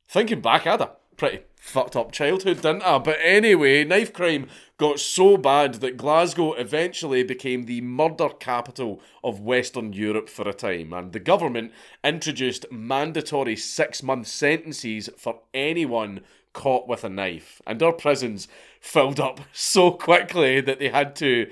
Thinking back, I had a pretty fucked up childhood, didn't I? But anyway, knife crime got so bad that Glasgow eventually became the murder capital of Western Europe for a time, and the government introduced mandatory 6-month sentences for anyone caught with a knife, and our prisons filled up so quickly that they had to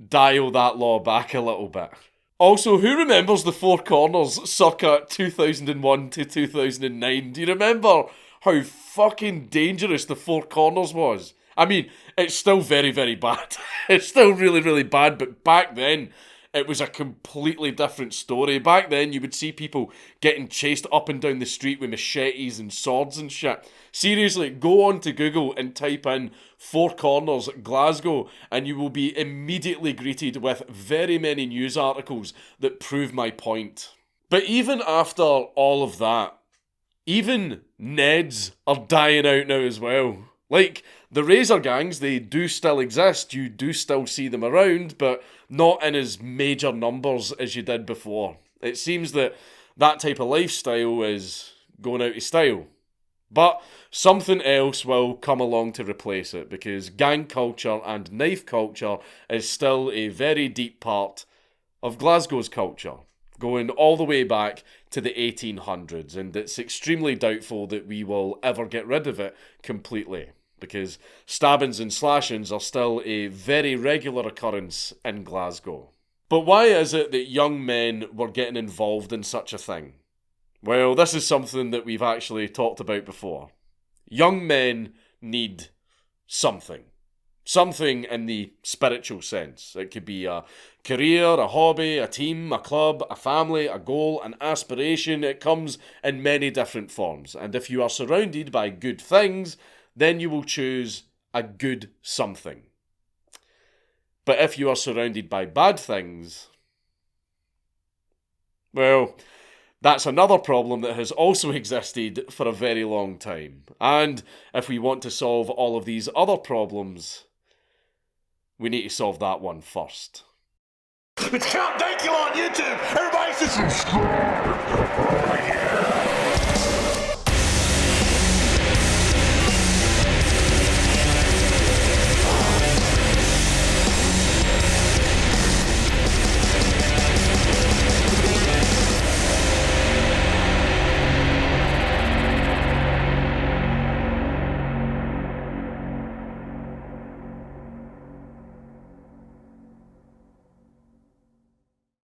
dial that law back a little bit. Also, who remembers the Four Corners circa 2001 to 2009? Do you remember how fucking dangerous the Four Corners was? I mean, it's still very, very bad. It's still really, really bad, but back then, it was a completely different story. Back then, you would see people getting chased up and down the street with machetes and swords and shit. Seriously, go on to Google and type in Four Corners, Glasgow, and you will be immediately greeted with very many news articles that prove my point. But even after all of that, even Neds are dying out now as well. Like, the razor gangs, they do still exist, you do still see them around, but not in as major numbers as you did before. It seems that that type of lifestyle is going out of style. But something else will come along to replace it, because gang culture and knife culture is still a very deep part of Glasgow's culture, going all the way back to the 1800s, and it's extremely doubtful that we will ever get rid of it completely, because stabbings and slashings are still a very regular occurrence in Glasgow. But why is it that young men were getting involved in such a thing? Well, this is something that we've actually talked about before. Young men need something. Something in the spiritual sense. It could be a career, a hobby, a team, a club, a family, a goal, an aspiration. It comes in many different forms. And if you are surrounded by good things, then you will choose a good something. But if you are surrounded by bad things, well, that's another problem that has also existed for a very long time. And if we want to solve all of these other problems, we need to solve that one first. It's Count Dankula on YouTube! Everybody subscribe!